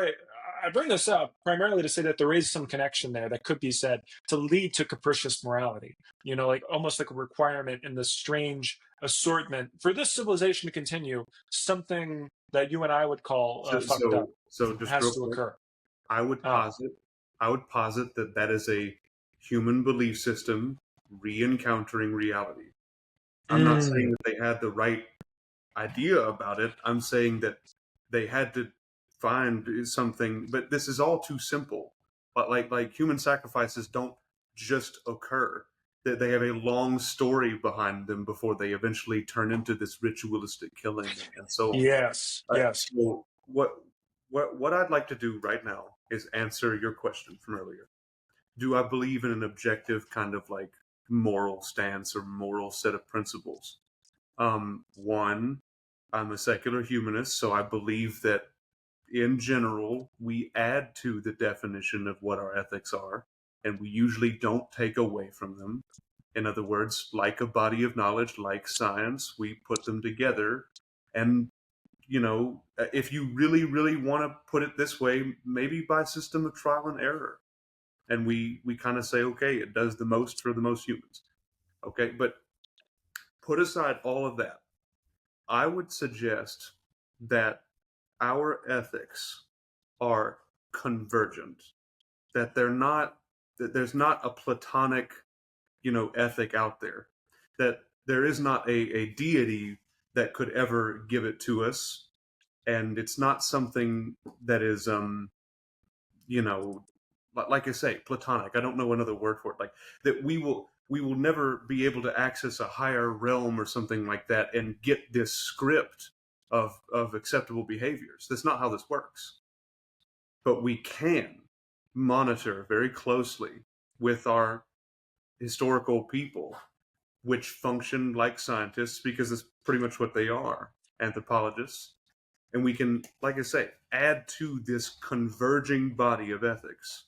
A: I bring this up primarily to say that there is some connection there that could be said to lead to capricious morality. Like almost like a requirement in this strange assortment for this civilization to continue. Something that you and I would call
B: So,
A: fucked up
B: just
A: has
B: real
A: to
B: quick,
A: occur.
B: I would
A: Uh,
B: posit, that that is a human belief system re-encountering reality. I'm not saying
A: mm,
B: that they had the right idea about it. I'm saying that they had to find something, but this is all too simple. But like human sacrifices don't just occur. That they have a long story behind them before they eventually turn into this ritualistic killing and so on.
A: yes, yes.
B: So what I'd like to do right now is answer your question from earlier. Do I believe in an objective kind of like moral stance or moral set of principles? One, I'm a secular humanist, so I believe that in general we add to the definition of what our ethics are, and we usually don't take away from them. In other words, like a body of knowledge, like science, we put them together. And if you really, really want to put it this way, maybe by system of trial and error. And we kind of say, okay, it does the most for the most humans. Okay, but put aside all of that. I would suggest that our ethics are convergent, that there's not a platonic, ethic out there, that there is not a deity that could ever give it to us, and it's not something that is you know like I say, platonic. I don't know another word for it. Like that we will never be able to access a higher realm or something like that and get this script of acceptable behaviors. That's not how this works. But we can monitor very closely with our historical people, which function like scientists because it's pretty much what they are, anthropologists. And we can, like I say, add to this converging body of ethics,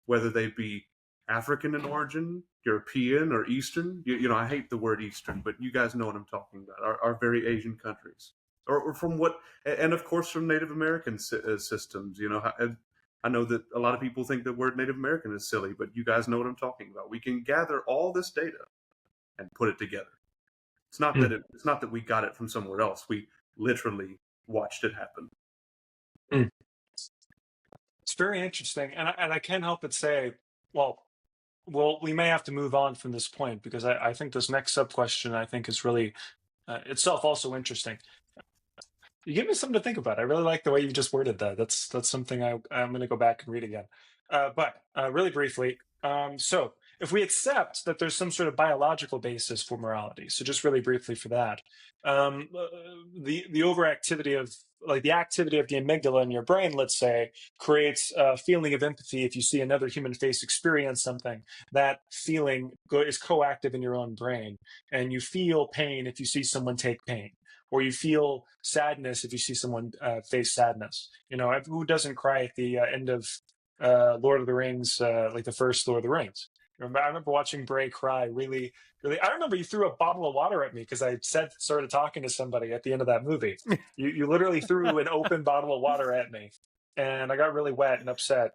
B: whether they be African in origin, European, or Eastern. I hate the word Eastern, but you guys know what I'm talking about. Our very Asian countries, or from what, and of course from Native American systems. I know that a lot of people think the word Native American is silly, but you guys know what I'm talking about. We can gather all this data and put it together. It's not that we got it from somewhere else. We literally watched it happen.
A: Mm. It's very interesting, and I can't help but say, well, we may have to move on from this point because I think this next sub question I think is really itself also interesting. You give me something to think about. I really like the way you just worded that. That's something I'm going to go back and read again. But really briefly, so if we accept that there's some sort of biological basis for morality, so just really briefly for that, the overactivity of like the activity of the amygdala in your brain, let's say, creates a feeling of empathy. If you see another human face experience something, that feeling is coactive in your own brain, and you feel pain if you see someone take pain, or you feel sadness if you see someone face sadness. Who doesn't cry at the end of Lord of the Rings, like the first Lord of the Rings? I remember watching Bray cry really, really. I remember you threw a bottle of water at me because I started talking to somebody at the end of that movie. You literally threw an open bottle of water at me, and I got really wet and upset.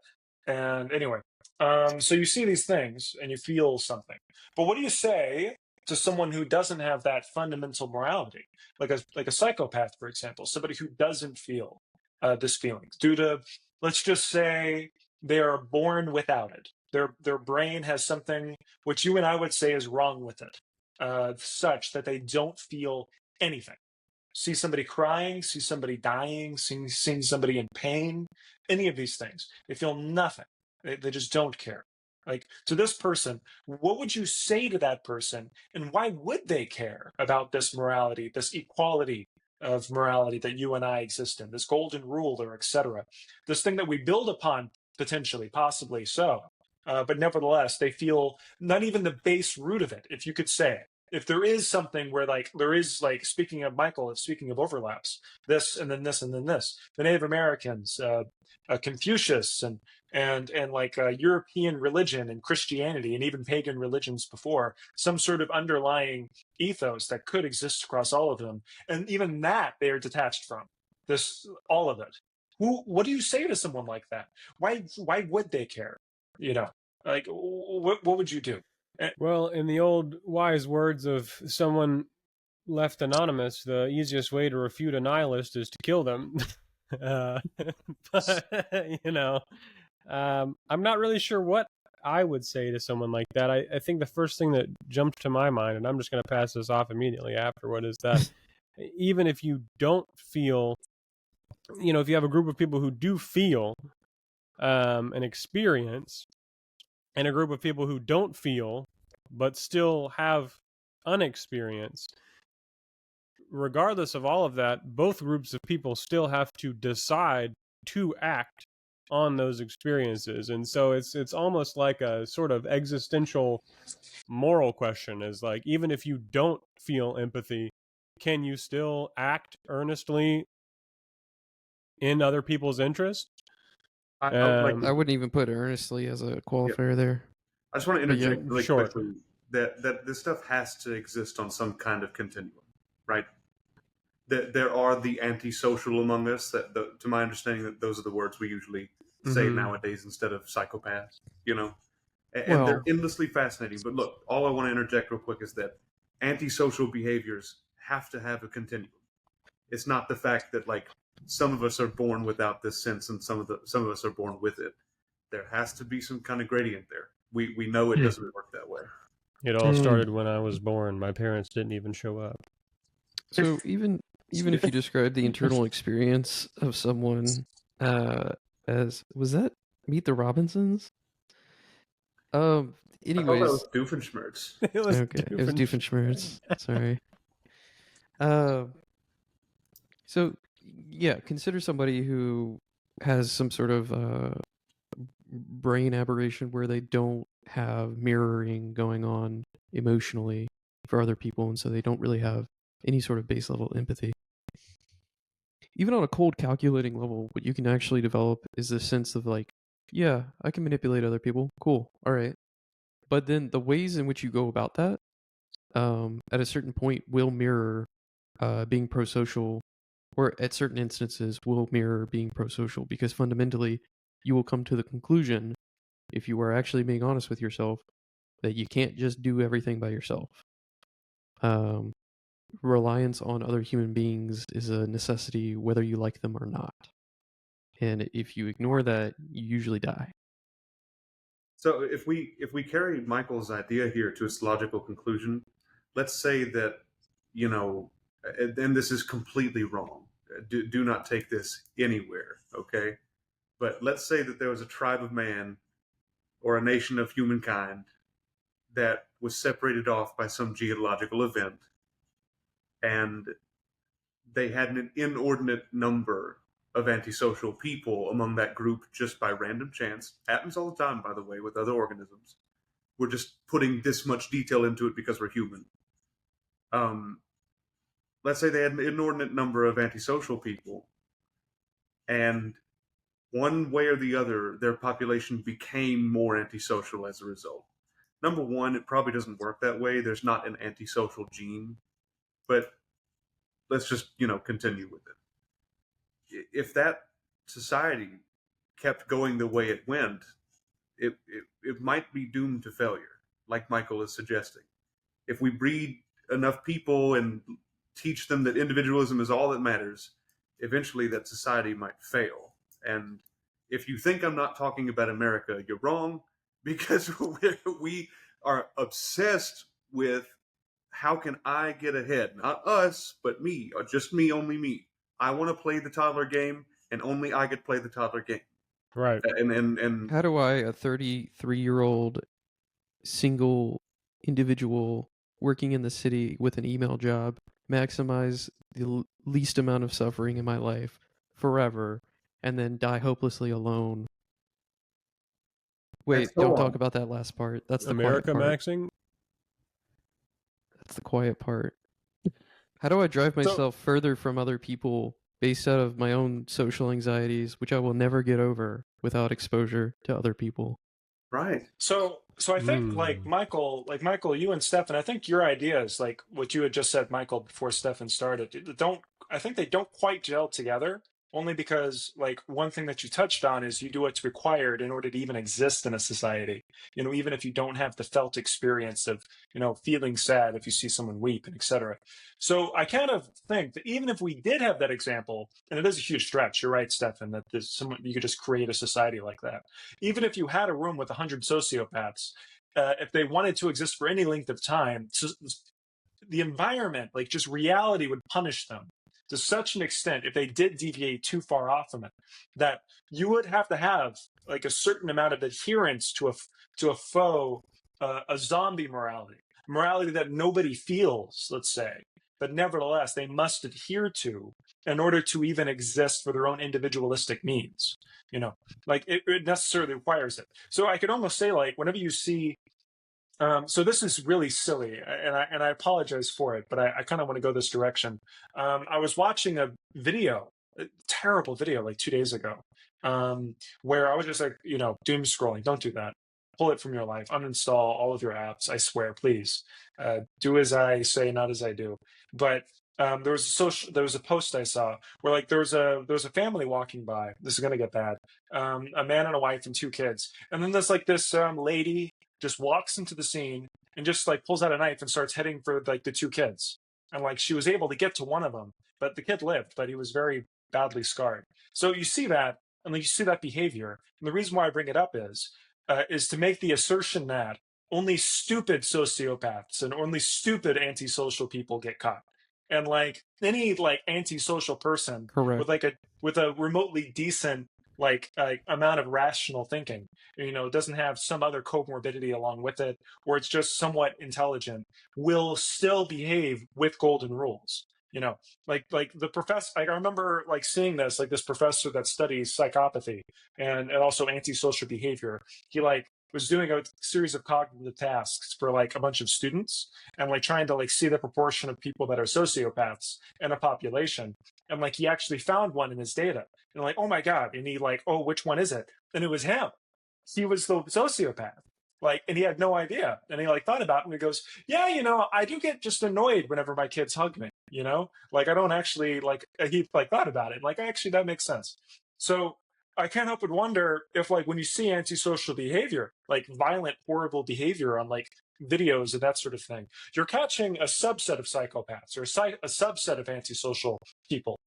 A: And anyway, so you see these things and you feel something. But what do you say to someone who doesn't have that fundamental morality, like a psychopath, for example, somebody who doesn't feel this feelings due to, let's just say, they are born without it. Their brain has something which you and I would say is wrong with it, such that they don't feel anything. See somebody crying, see somebody dying, seeing somebody in pain, any of these things. They feel nothing. They just don't care. Like to this person, what would you say to that person? And why would they care about this morality, this equality of morality that you and I exist in, this golden rule or etc. This thing that we build upon potentially, possibly so. But nevertheless, they feel not even the base root of it, if you could say. If there is something where like there is like speaking of Michael, speaking of overlaps, this and then this and then this, the Native Americans, Confucius and like European religion and Christianity and even pagan religions before, some sort of underlying ethos that could exist across all of them, and even that they are detached from this, all of it. what do you say to someone like that? Why would they care? You know, like what would you do?
D: Well, in the old wise words of someone left anonymous, the easiest way to refute a nihilist is to kill them. But, I'm not really sure what I would say to someone like that. I think the first thing that jumped to my mind, and I'm just going to pass this off immediately afterward, is that even if you don't feel, if you have a group of people who do feel an experience, and a group of people who don't feel but still have unexperience, regardless of all of that, both groups of people still have to decide to act on those experiences. And so it's almost like a sort of existential moral question, is like, even if you don't feel empathy, can you still act earnestly in other people's interest?
B: I
C: I wouldn't even put earnestly as a qualifier there.
B: I just want to
C: But yeah,
B: interject really
D: sure.
B: quickly that this stuff has to exist on some kind of continuum, right? That there are the antisocial among us. To my understanding, that those are the words we usually say
D: Mhm.
B: nowadays instead of psychopaths. And
C: Well-
B: they're endlessly fascinating. But look, all I want to interject real quick is that antisocial behaviors have to have a continuum. It's not the fact that like some of us are born without this sense and some of us are born with it. There has to be some kind of gradient there. We know it doesn't work that way.
D: It all started when I was born. My parents didn't even show up.
C: So even if you describe the internal experience of someone as, was that Meet the Robinsons?
B: I thought
C: Anyways,
B: that was Doofenshmirtz.
D: It was
C: okay, it was Doofenshmirtz. Sorry. So yeah, consider somebody who has some sort of brain aberration where they don't have mirroring going on emotionally for other people, and so they don't really have any sort of base level empathy. Even on a cold calculating level, what you can actually develop is this sense of like, yeah, I can manipulate other people. Cool. All right. But then the ways in which you go about that, at a certain point, will mirror being pro-social, or at certain instances will mirror being pro-social, because fundamentally you will come to the conclusion, if you are actually being honest with yourself, that you can't just do everything by yourself. Reliance on other human beings is a necessity whether you like them or not. And if you ignore that, you usually die.
B: So if we carry Michael's idea here to its logical conclusion, let's say that, and this is completely wrong. Do not take this anywhere, okay? But let's say that there was a tribe of man or a nation of humankind that was separated off by some geological event, and they had an inordinate number of antisocial people among that group just by random chance. Happens all the time, by the way, with other organisms. We're just putting this much detail into it because we're human. Let's say they had an inordinate number of antisocial people, and one way or the other, their population became more antisocial as a result. Number one, it probably doesn't work that way. There's not an antisocial gene, but let's just, continue with it. If that society kept going the way it went, it might be doomed to failure, like Michael is suggesting. If we breed enough people and teach them that individualism is all that matters, eventually that society might fail. And if you think I'm not talking about America, you're wrong, because we are obsessed with how can I get ahead? Not us, but me, or just me, only me. I want to play the toddler game, and only I could play the toddler game.
D: Right.
B: And
C: How do I, a 33-year-old single individual working in the city with an email job, maximize the least amount of suffering in my life forever, and then die hopelessly alone? Wait,
B: so
C: don't
B: on.
C: talk about that last part. That's the
D: America
C: quiet part.
D: maxing?
C: That's the quiet part. How do I drive myself further from other people based out of my own social anxieties, which I will never get over without exposure to other people?
B: Right.
A: So I think like Michael, you and Stefan, I think your ideas, like what you had just said, Michael, before Stefan started, I think they don't quite gel together. only because like one thing that you touched on is you do what's required in order to even exist in a society. Even if you don't have the felt experience of feeling sad if you see someone weep and etc. So I kind of think that even if we did have that example, and it is a huge stretch, you're right, Stefan, that there's someone you could just create a society like that. Even if you had a room with 100 sociopaths, if they wanted to exist for any length of time, the environment, like just reality, would punish them to such an extent if they did deviate too far off from it, that you would have to have like a certain amount of adherence to a foe, a zombie morality that nobody feels, let's say, but nevertheless they must adhere to in order to even exist for their own individualistic means. Like it necessarily requires it. So I could almost say, like, whenever you see so this is really silly, and I apologize for it, but I kind of want to go this direction. I was watching a video, a terrible video, like 2 days ago, where I was just like, doom scrolling. Don't do that. Pull it from your life. Uninstall all of your apps. I swear, please. Do as I say, not as I do. But there was a post I saw where like there was a family walking by. This is gonna get bad. A man and a wife and 2 kids, and then there's like this lady just walks into the scene and just like pulls out a knife and starts heading for like the 2 kids. And like she was able to get to one of them, but the kid lived, but he was very badly scarred. So you see that, and you see that behavior. And the reason why I bring it up is to make the assertion that only stupid sociopaths and only stupid antisocial people get caught. And like any like antisocial person
C: Correct.
A: with a remotely decent like amount of rational thinking, doesn't have some other comorbidity along with it, or it's just somewhat intelligent, will still behave with golden rules. Like the professor, like I remember like seeing this professor that studies psychopathy and also antisocial behavior. He like was doing a series of cognitive tasks for like a bunch of students and like trying to like see the proportion of people that are sociopaths in a population. And like he actually found one in his data. And like, oh my God. And he like, oh, which one is it? And it was him. He was the sociopath. Like, and he had no idea. And he like thought about it and he goes, yeah, I do get just annoyed whenever my kids hug me, like I don't actually like, he like thought about it. Like, actually, that makes sense. So I can't help but wonder if like when you see antisocial behavior, like violent, horrible behavior on like videos and that sort of thing, you're catching a subset of psychopaths or a subset of antisocial people,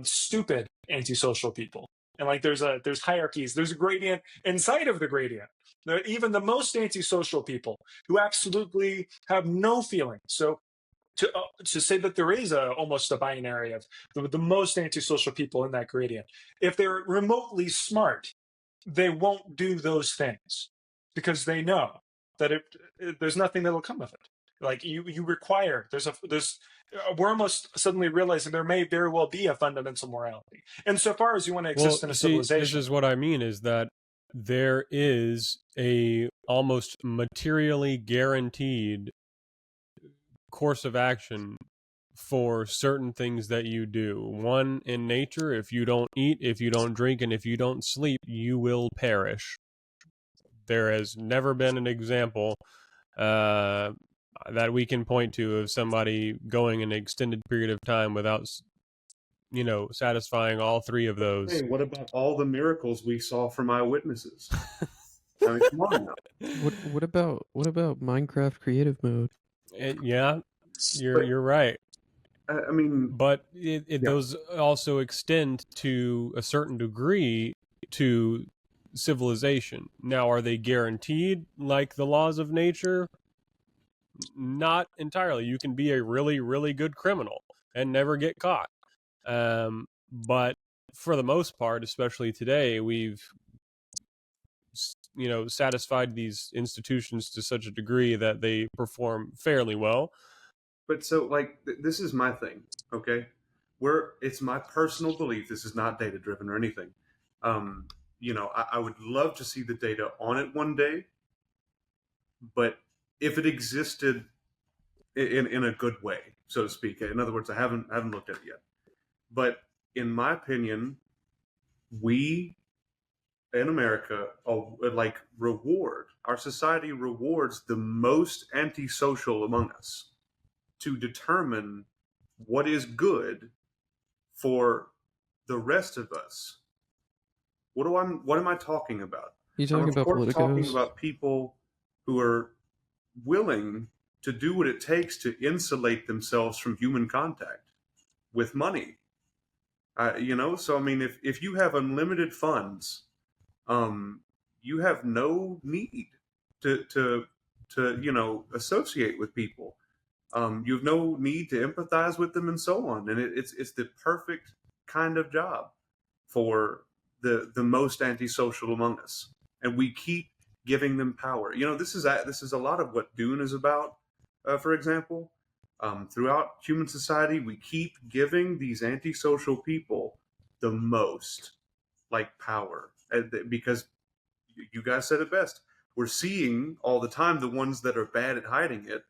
A: stupid antisocial people. And like there's hierarchies, there's a gradient inside of the gradient. Even the most antisocial people who absolutely have no feeling. So to say that there is almost a binary of the most antisocial people in that gradient, if they're remotely smart, they won't do those things because they know that there's nothing that'll come of it. Like you require we're almost suddenly realizing there may very well be a fundamental morality. And so far as you want to exist in a
D: see,
A: civilization,
D: this is what I mean, is that there is a almost materially guaranteed course of action for certain things that you do. One, in nature, if you don't eat, if you don't drink, and if you don't sleep, you will perish. There has never been an example that we can point to of somebody going an extended period of time without, satisfying all three of those.
B: Hey, what about all the miracles we saw from eyewitnesses? I mean, come on now.
C: What about Minecraft creative mode?
D: Yeah, you're right.
B: I mean,
D: But those also extend to a certain degree to civilization. Now, are they guaranteed like the laws of nature? Not entirely. You can be a really, really good criminal and never get caught. But for the most part, especially today, we've satisfied these institutions to such a degree that they perform fairly well.
B: but so like this is my thing, okay? It's my personal belief. This is not data driven or anything. I would love to see the data on it one day, but if it existed in a good way, so to speak. In other words, I haven't looked at it yet. But in my opinion, we in America like our society rewards the most antisocial among us to determine what is good for the rest of us, what am I talking about?
C: You
B: I'm
C: talking
B: of
C: about
B: course talking
C: politicos?
B: about people who are willing to do what it takes to insulate themselves from human contact with money. So I mean, if you have unlimited funds, you have no need to associate with people. You have no need to empathize with them and so on. And it's the perfect kind of job for the most antisocial among us. And we keep giving them power. This is a lot of what Dune is about. For example, throughout human society, we keep giving these antisocial people the most like power because you guys said it best. We're seeing all the time the ones that are bad at hiding it,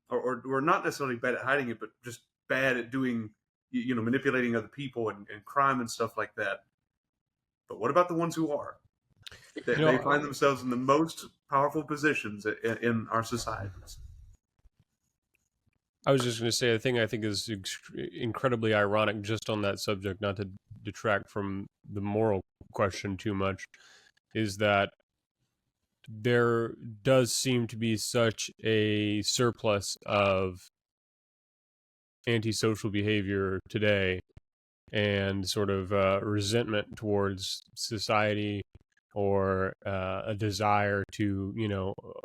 B: or not necessarily bad at hiding it, but just bad at doing, manipulating other people and crime and stuff like that. But what about the ones who are? They find themselves in the most powerful positions in our societies.
D: I was just going to say a thing I think is incredibly ironic just on that subject, not to detract from the moral question too much, is that there does seem to be such a surplus of antisocial behavior today and sort of resentment towards society or a desire to,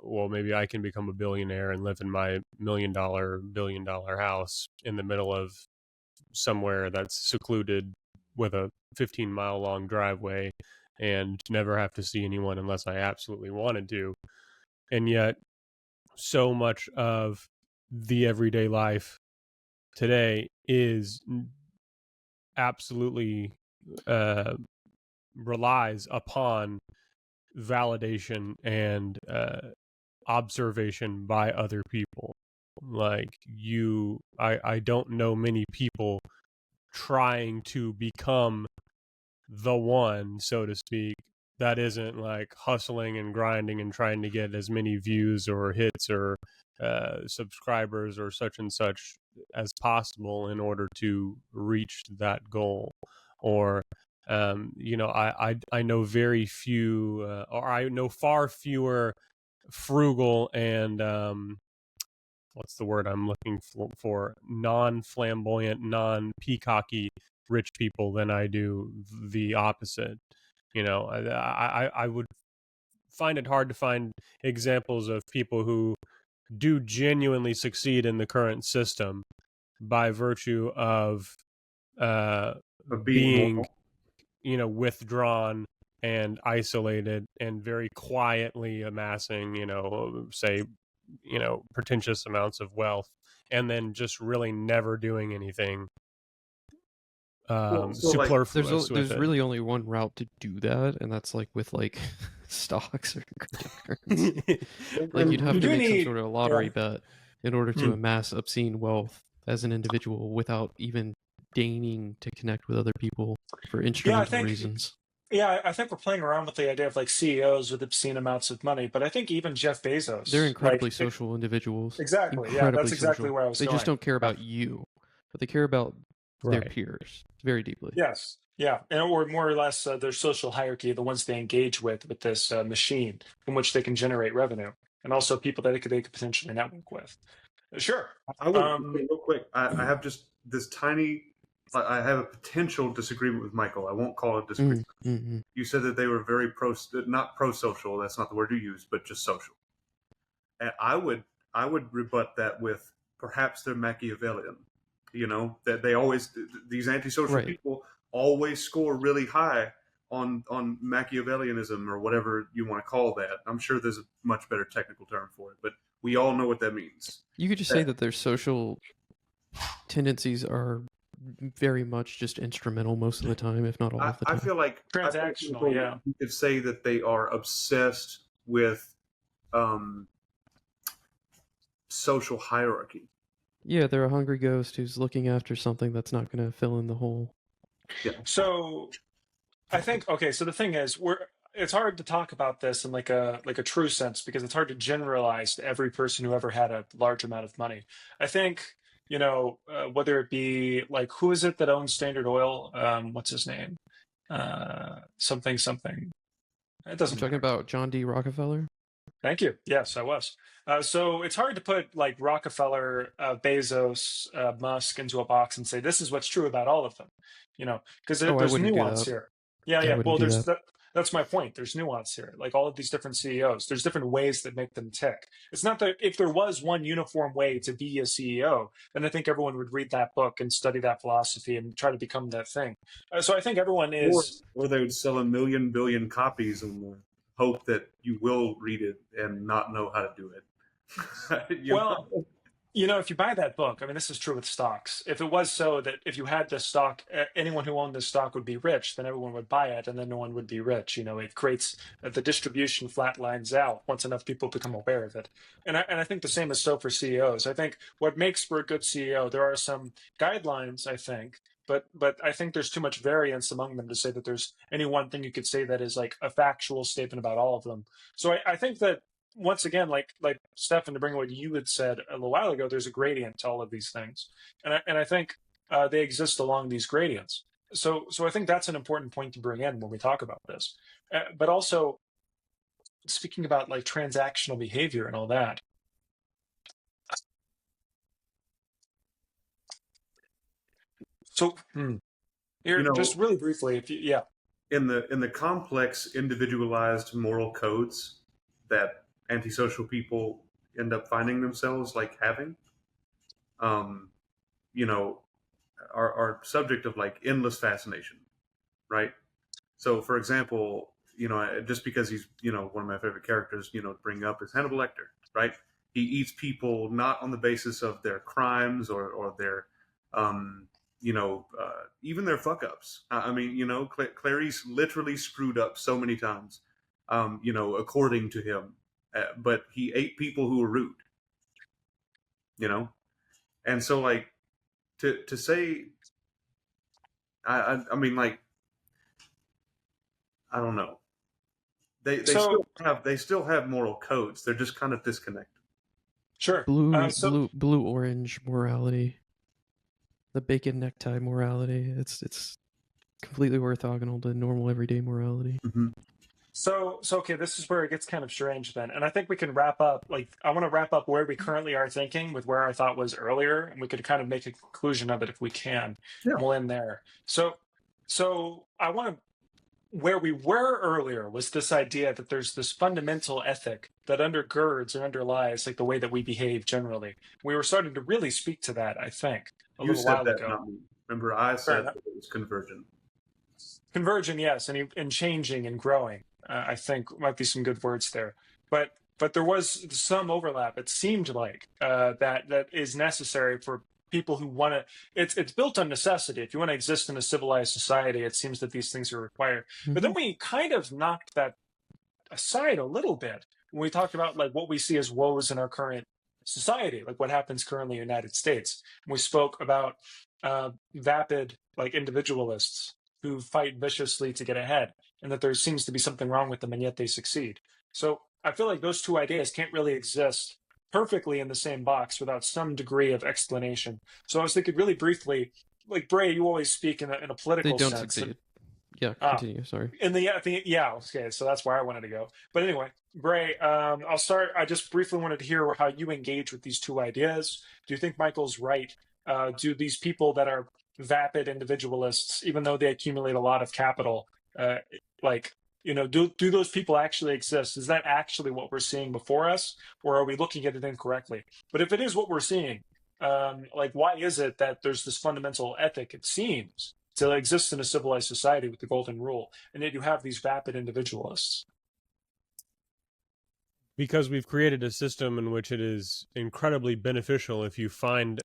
D: well, maybe I can become a billionaire and live in my $1 billion house in the middle of somewhere that's secluded with a 15-mile long driveway and never have to see anyone unless I absolutely wanted to. And yet, so much of the everyday life today is absolutely relies upon validation and observation by other people. Like I don't know many people trying to become the one, so to speak, that isn't like hustling and grinding and trying to get as many views or hits or subscribers or such and such as possible in order to reach that goal. Or I know very few, or I know far fewer frugal and what's the word I'm looking for? Non-flamboyant, non-peacocky rich people than I do the opposite. I would find it hard to find examples of people who do genuinely succeed in the current system by virtue of being, withdrawn and isolated and very quietly amassing, pretentious amounts of wealth and then just really never doing anything superfluous with
C: there's
D: it.
C: really only one route to do that, and that's like with like stocks or cryptocurrency. Like you'd have to make some sort of lottery bet in order to amass obscene wealth as an individual without even deigning to connect with other people for instrumental reasons.
A: Yeah, I think we're playing around with the idea of like CEOs with obscene amounts of money, but I think even Jeff Bezos,
C: they're incredibly social individuals.
A: Exactly.
C: Incredibly
A: Yeah, that's exactly
C: social.
A: where I was
C: They
A: going.
C: just don't care about you, but they care about their peers very deeply.
A: Yes. Yeah. Or more or less their social hierarchy, the ones they engage with this machine from which they can generate revenue, and also people that they could potentially network with. Sure.
B: I would real quick. I have just this tiny. I have a potential disagreement with Michael. I won't call it disagreement.
C: Mm-hmm.
B: You said that they were very not pro-social. That's not the word you used, but just social. And I would rebut that with perhaps they're Machiavellian. That they always, these antisocial people always score really high on Machiavellianism or whatever you want to call that. I'm sure there's a much better technical term for it, but we all know what that means.
C: You could just say that their social tendencies are very much just instrumental most of the time, if not all of the time.
B: I feel like
A: transactional. Yeah,
B: you could say that they are obsessed with social hierarchy.
C: Yeah, they're a hungry ghost who's looking after something that's not going to fill in the hole.
B: Yeah.
A: So I think so the thing is it's hard to talk about this in like a true sense because it's hard to generalize to every person who ever had a large amount of money. I think whether it be like, who is it that owns Standard Oil? What's his name? Something something. It
C: You
A: doesn't
C: talking
A: matter.
C: about John D. Rockefeller?
A: Thank you. Yes, I was. So it's hard to put like Rockefeller, Bezos, Musk into a box and say this is what's true about all of them, because
C: Oh, I
A: there's
C: wouldn't do
A: nuance
C: that.
A: here. Yeah,
C: I
A: yeah.
C: wouldn't
A: Well,
C: do that.
A: that's my point. There's nuance here. Like all of these different CEOs, there's different ways that make them tick. It's not that if there was one uniform way to be a CEO, then I think everyone would read that book and study that philosophy and try to become that thing. So I think everyone
B: Or
A: is.
B: or they would sell 1,000,000,000 copies in the hope that you will read it and not know how to do it.
A: Well, if you buy that book, I mean, this is true with stocks. If it was so that if you had this stock, anyone who owned this stock would be rich, then everyone would buy it, and then no one would be rich. It creates the distribution flat lines out once enough people become aware of it. And I think the same is so for CEOs. I think what makes for a good CEO, there are some guidelines, I think, but I think there's too much variance among them to say that there's any one thing you could say that is like a factual statement about all of them. So I think that once again, like Stefan, to bring what you had said a little while ago, there's a gradient to all of these things, and I think they exist along these gradients. So I think that's an important point to bring in when we talk about this. But also speaking about like transactional behavior and all that. So
B: you
A: here, just
B: know,
A: really briefly, yeah,
B: in the complex individualized moral codes that antisocial people end up finding themselves like having, um, you know, are subject of like endless fascination, right? So, for example, just because he's one of my favorite characters, to bring up is Hannibal Lecter, right? He eats people not on the basis of their crimes or their, even their fuck ups. I mean, Clarice literally screwed up so many times, according to him, but he ate people who were rude, and so like to say, I mean, like, I don't know. They
A: so
B: still have moral codes. They're just kind of disconnected.
A: sure, so
C: Blue orange morality, the bacon necktie morality. It's completely orthogonal to normal everyday morality.
B: Mm-hmm.
A: So okay, this is where it gets kind of strange then. And I think we can wrap up, like, I want to wrap up where we currently are thinking with where our thought was earlier, and we could kind of make a conclusion of it if we can.
B: Yeah.
A: And we'll end there. So I want to, where we were earlier was this idea that there's this fundamental ethic that undergirds and underlies like the way that we behave generally. We were starting to really speak to that, I think, a
B: You
A: little
B: said
A: while
B: that,
A: ago.
B: not me. Remember, I
A: Fair
B: said
A: enough.
B: that it was convergent.
A: Converging, yes, and changing and growing. I think might be some good words there. But there was some overlap. It seemed like that is necessary for people who want to. It's built on necessity. If you want to exist in a civilized society, it seems that these things are required. But then we kind of knocked that aside a little bit when we talked about like what we see as woes in our current society, like what happens currently in the United States. We spoke about vapid like individualists who fight viciously to get ahead, and that there seems to be something wrong with them, and yet they succeed. So I feel like those two ideas can't really exist perfectly in the same box without some degree of explanation. So I was thinking really briefly, like Bray, you always speak in a
C: They
A: political
C: don't
A: sense, and
C: succeed. Yeah, continue. Sorry.
A: in yeah, okay, so that's where I wanted to go. But anyway, Bray, I'll start. I just briefly wanted to hear how you engage with these two ideas. Do you think Michael's right? Do these people that are vapid individualists, even though they accumulate a lot of capital, like do those people actually exist? Is that actually what we're seeing before us, or are we looking at it incorrectly? But if it is what we're seeing, like why is it that there's this fundamental ethic? It seems to exist in a civilized society with the golden rule, and yet you have these vapid individualists.
D: Because we've created a system in which it is incredibly beneficial if you find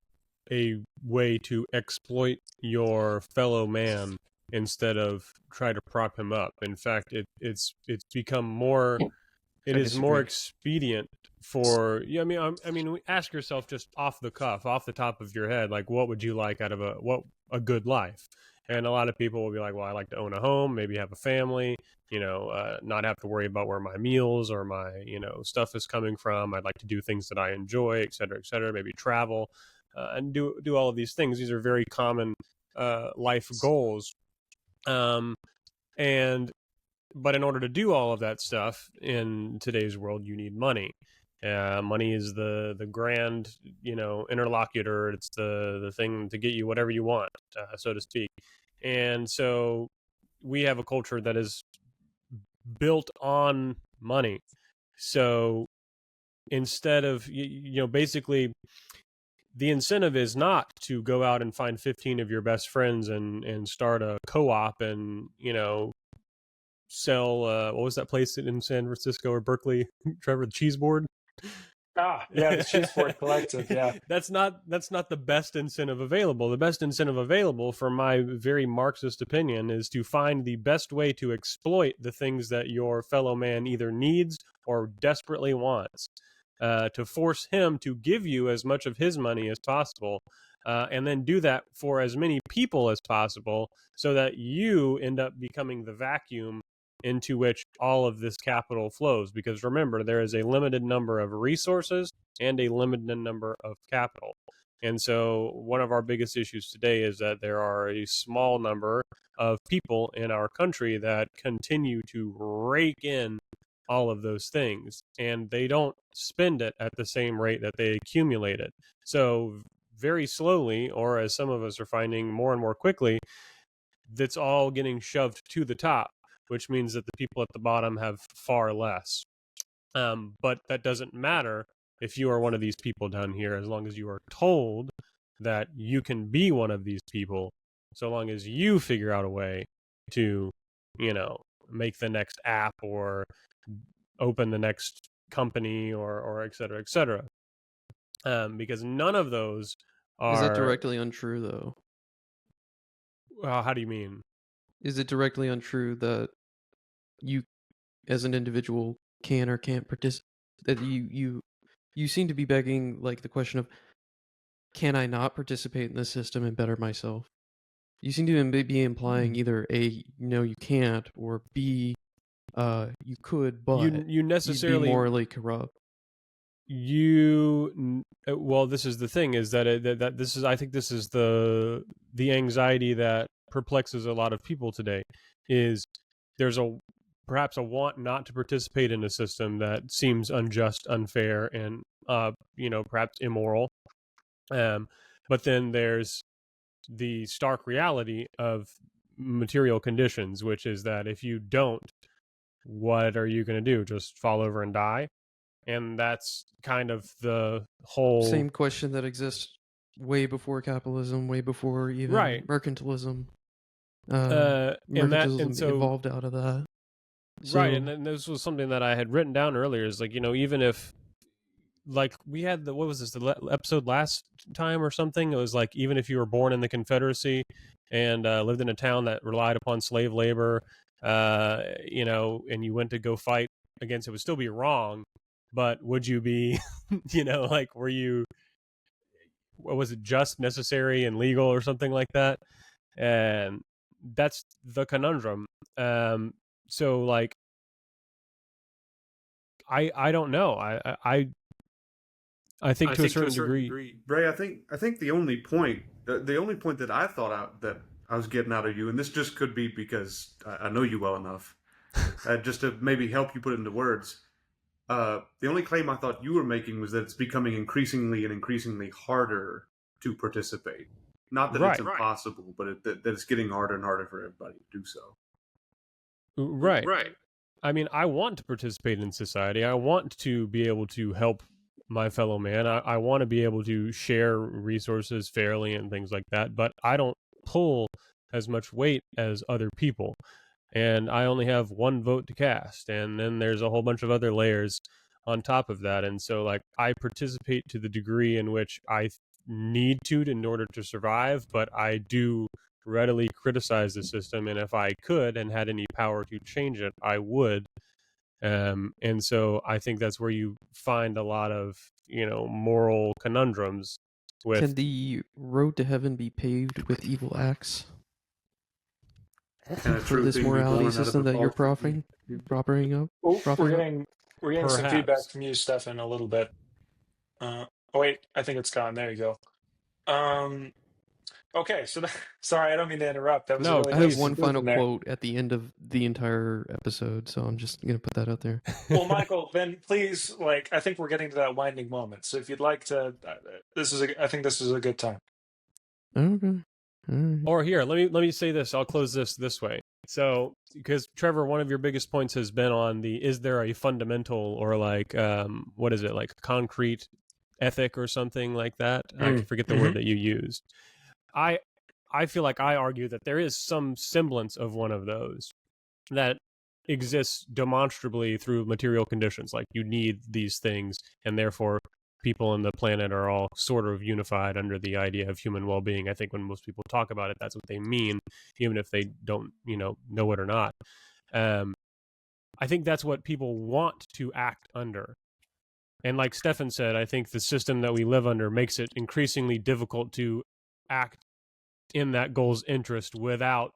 D: a way to exploit your fellow man instead of try to prop him up. In fact, it's become more. It is more expedient for you. I mean, ask yourself just off the cuff, off the top of your head, like what would you like out of a good life? And a lot of people will be like, well, I like to own a home, maybe have a family, not have to worry about where my meals or my, stuff is coming from. I'd like to do things that I enjoy, et cetera, maybe travel. and do all of these things. These are very common life goals. But in order to do all of that stuff in today's world, you need money. Money is the grand, interlocutor. It's the thing to get you whatever you want, so to speak. And so we have a culture that is built on money. So instead of, basically the incentive is not to go out and find 15 of your best friends and start a co-op and, sell what was that place in San Francisco or Berkeley, Trevor, the cheese board?
A: Yeah, the cheese board collective. Yeah.
D: That's not the best incentive available. The best incentive available, from my very Marxist opinion, is to find the best way to exploit the things that your fellow man either needs or desperately wants, to force him to give you as much of his money as possible, and then do that for as many people as possible, so that you end up becoming the vacuum into which all of this capital flows. Because remember, there is a limited number of resources and a limited number of capital. And so one of our biggest issues today is that there are a small number of people in our country that continue to rake in all of those things, and they don't spend it at the same rate that they accumulate it. So very slowly, or as some of us are finding more and more quickly, that's all getting shoved to the top, which means that the people at the bottom have far less. But that doesn't matter if you are one of these people down here, as long as you are told that you can be one of these people, so long as you figure out a way to, make the next app or open the next company or et cetera, et cetera. Because none of those are...
C: Is that directly untrue, though?
D: How do you mean?
C: Is it directly untrue that you, as an individual, can or can't participate? That you seem to be begging, like, the question of, can I not participate in the system and better myself? You seem to be implying either A, no, you can't, or B, you could, but
D: you necessarily
C: you'd be morally corrupt.
D: Well, this is the thing, is that I think this is the anxiety that perplexes a lot of people today. Is there's perhaps a want not to participate in a system that seems unjust, unfair, and perhaps immoral. But then there's the stark reality of material conditions, which is that if you don't, what are you going to do? Just fall over and die? And that's kind of the whole
C: same question that exists way before capitalism, way before even mercantilism. Mercantilism
D: so
C: evolved out of that.
D: Right, and then this was something that I had written down earlier, is like, even if, like, we had what was this, the episode last time or something? It was like, even if you were born in the Confederacy and lived in a town that relied upon slave labor, and you went to go fight against it, would still be wrong, but would you be, like, were you, what was it, just, necessary, and legal, or something like that? And that's the conundrum. So, like, I don't know. I think to a certain degree,
B: Bray. I think the only point that I thought out that I was getting out of you, and this just could be because I know you well enough, just to maybe help you put it into words. The only claim I thought you were making was that it's becoming increasingly harder to participate. Not that it's impossible, but that it's getting harder and harder for everybody to do so.
D: Right. I mean, I want to participate in society. I want to be able to help my fellow man. I want to be able to share resources fairly and things like that, but I don't pull as much weight as other people. And I only have one vote to cast. And then there's a whole bunch of other layers on top of that. And so, like, I participate to the degree in which I need to in order to survive, but I do readily criticize the system, and if I could and had any power to change it, I would. And so I think that's where you find a lot of, moral conundrums with...
C: Can the road to heaven be paved with evil acts? For this morality system that you're propping up?
A: Oh, we're getting some feedback from you, Stefan, a little bit. Oh wait, I think it's gone. There you go. Okay, so sorry, I don't mean to interrupt. That was a
D: No,
A: really
C: I have
A: nice
C: one
A: conclusion
C: final
A: there.
C: quote at the end of the entire episode, so I'm just gonna put that out there.
A: Well, Michael, then please, I think we're getting to that winding moment. So if you'd like to, I think this is a good time.
C: Okay. All right.
D: Or here, let me say this. I'll close this way. So, because Trevor, one of your biggest points has been on is there a fundamental or what is it, like concrete ethic or something like that? I forget the word that you used. I feel like I argue that there is some semblance of one of those that exists demonstrably through material conditions. Like you need these things, and therefore people on the planet are all sort of unified under the idea of human well-being. I think when most people talk about it, that's what they mean, even if they don't, know it or not. I think that's what people want to act under. And like Stefan said, I think the system that we live under makes it increasingly difficult to act in that goal's interest without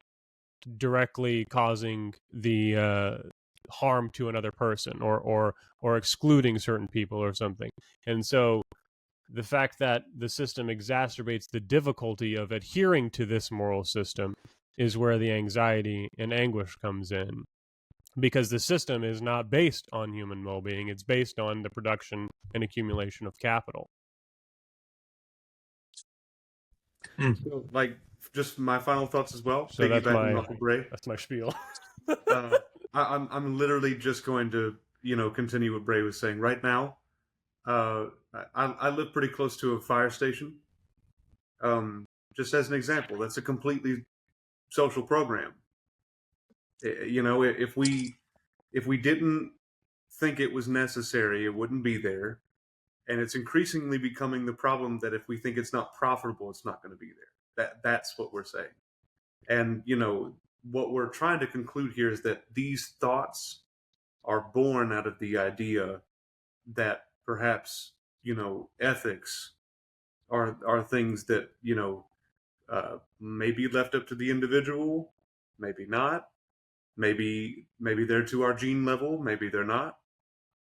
D: directly causing the harm to another person or excluding certain people or something. And so the fact that the system exacerbates the difficulty of adhering to this moral system is where the anxiety and anguish comes in, because the system is not based on human well-being. It's based on the production and accumulation of capital.
B: So, just my final thoughts as well.
D: So that's
B: Uncle Bray.
D: That's my spiel.
B: I'm literally just going to continue what Bray was saying right now. I live pretty close to a fire station. Just as an example, that's a completely social program. If we didn't think it was necessary, it wouldn't be there. And it's increasingly becoming the problem that if we think it's not profitable, it's not going to be there. That's what we're saying. And what we're trying to conclude here is that these thoughts are born out of the idea that perhaps ethics are things that may be left up to the individual, maybe not, maybe they're to our gene level, maybe they're not.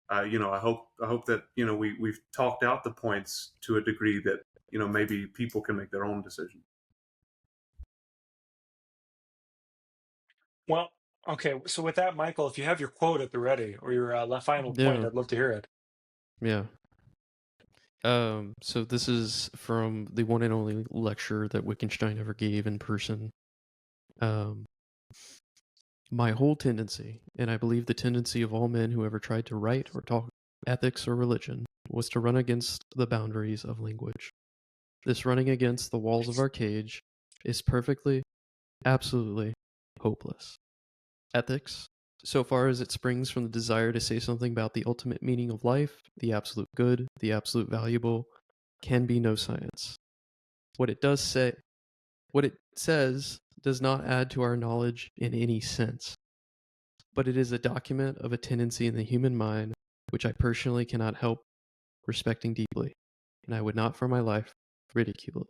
B: I hope that we've talked out the points to a degree that maybe people can make their own decision.
A: Well, okay. So with that, Michael, if you have your quote at the ready or your final point,
C: Yeah.
A: I'd love to hear it.
C: Yeah. So this is from the one and only lecture that Wittgenstein ever gave in person. My whole tendency, and I believe the tendency of all men who ever tried to write or talk ethics or religion, was to run against the boundaries of language. This running against the walls of our cage is perfectly, absolutely hopeless. Ethics, so far as it springs from the desire to say something about the ultimate meaning of life, the absolute good, the absolute valuable, can be no science. What it says does not add to our knowledge in any sense, but it is a document of a tendency in the human mind which I personally cannot help respecting deeply, and I would not for my life ridicule it.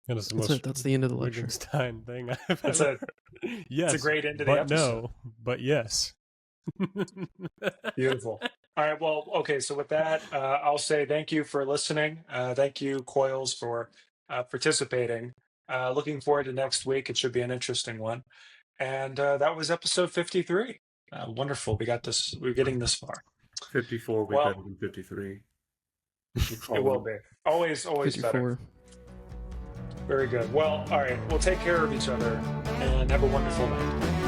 D: That is the
C: That's
D: most
C: it. That's the end of the lecture.
D: Wittgenstein thing I've
A: That's
D: ever heard. Yes,
A: it's a great end to the
D: but
A: episode.
D: no, but yes.
A: Beautiful. All right. Well, okay. So with that, I'll say thank you for listening. Thank you, Coils, for participating. Looking forward to next week. It should be an interesting one. And that was episode 53. Wonderful. We got this. We're getting this far.
B: 54 will be better than 53.
A: It will be. Always
C: 54.
A: better. Very good. Well, all right. We'll take care of each other and have a wonderful night.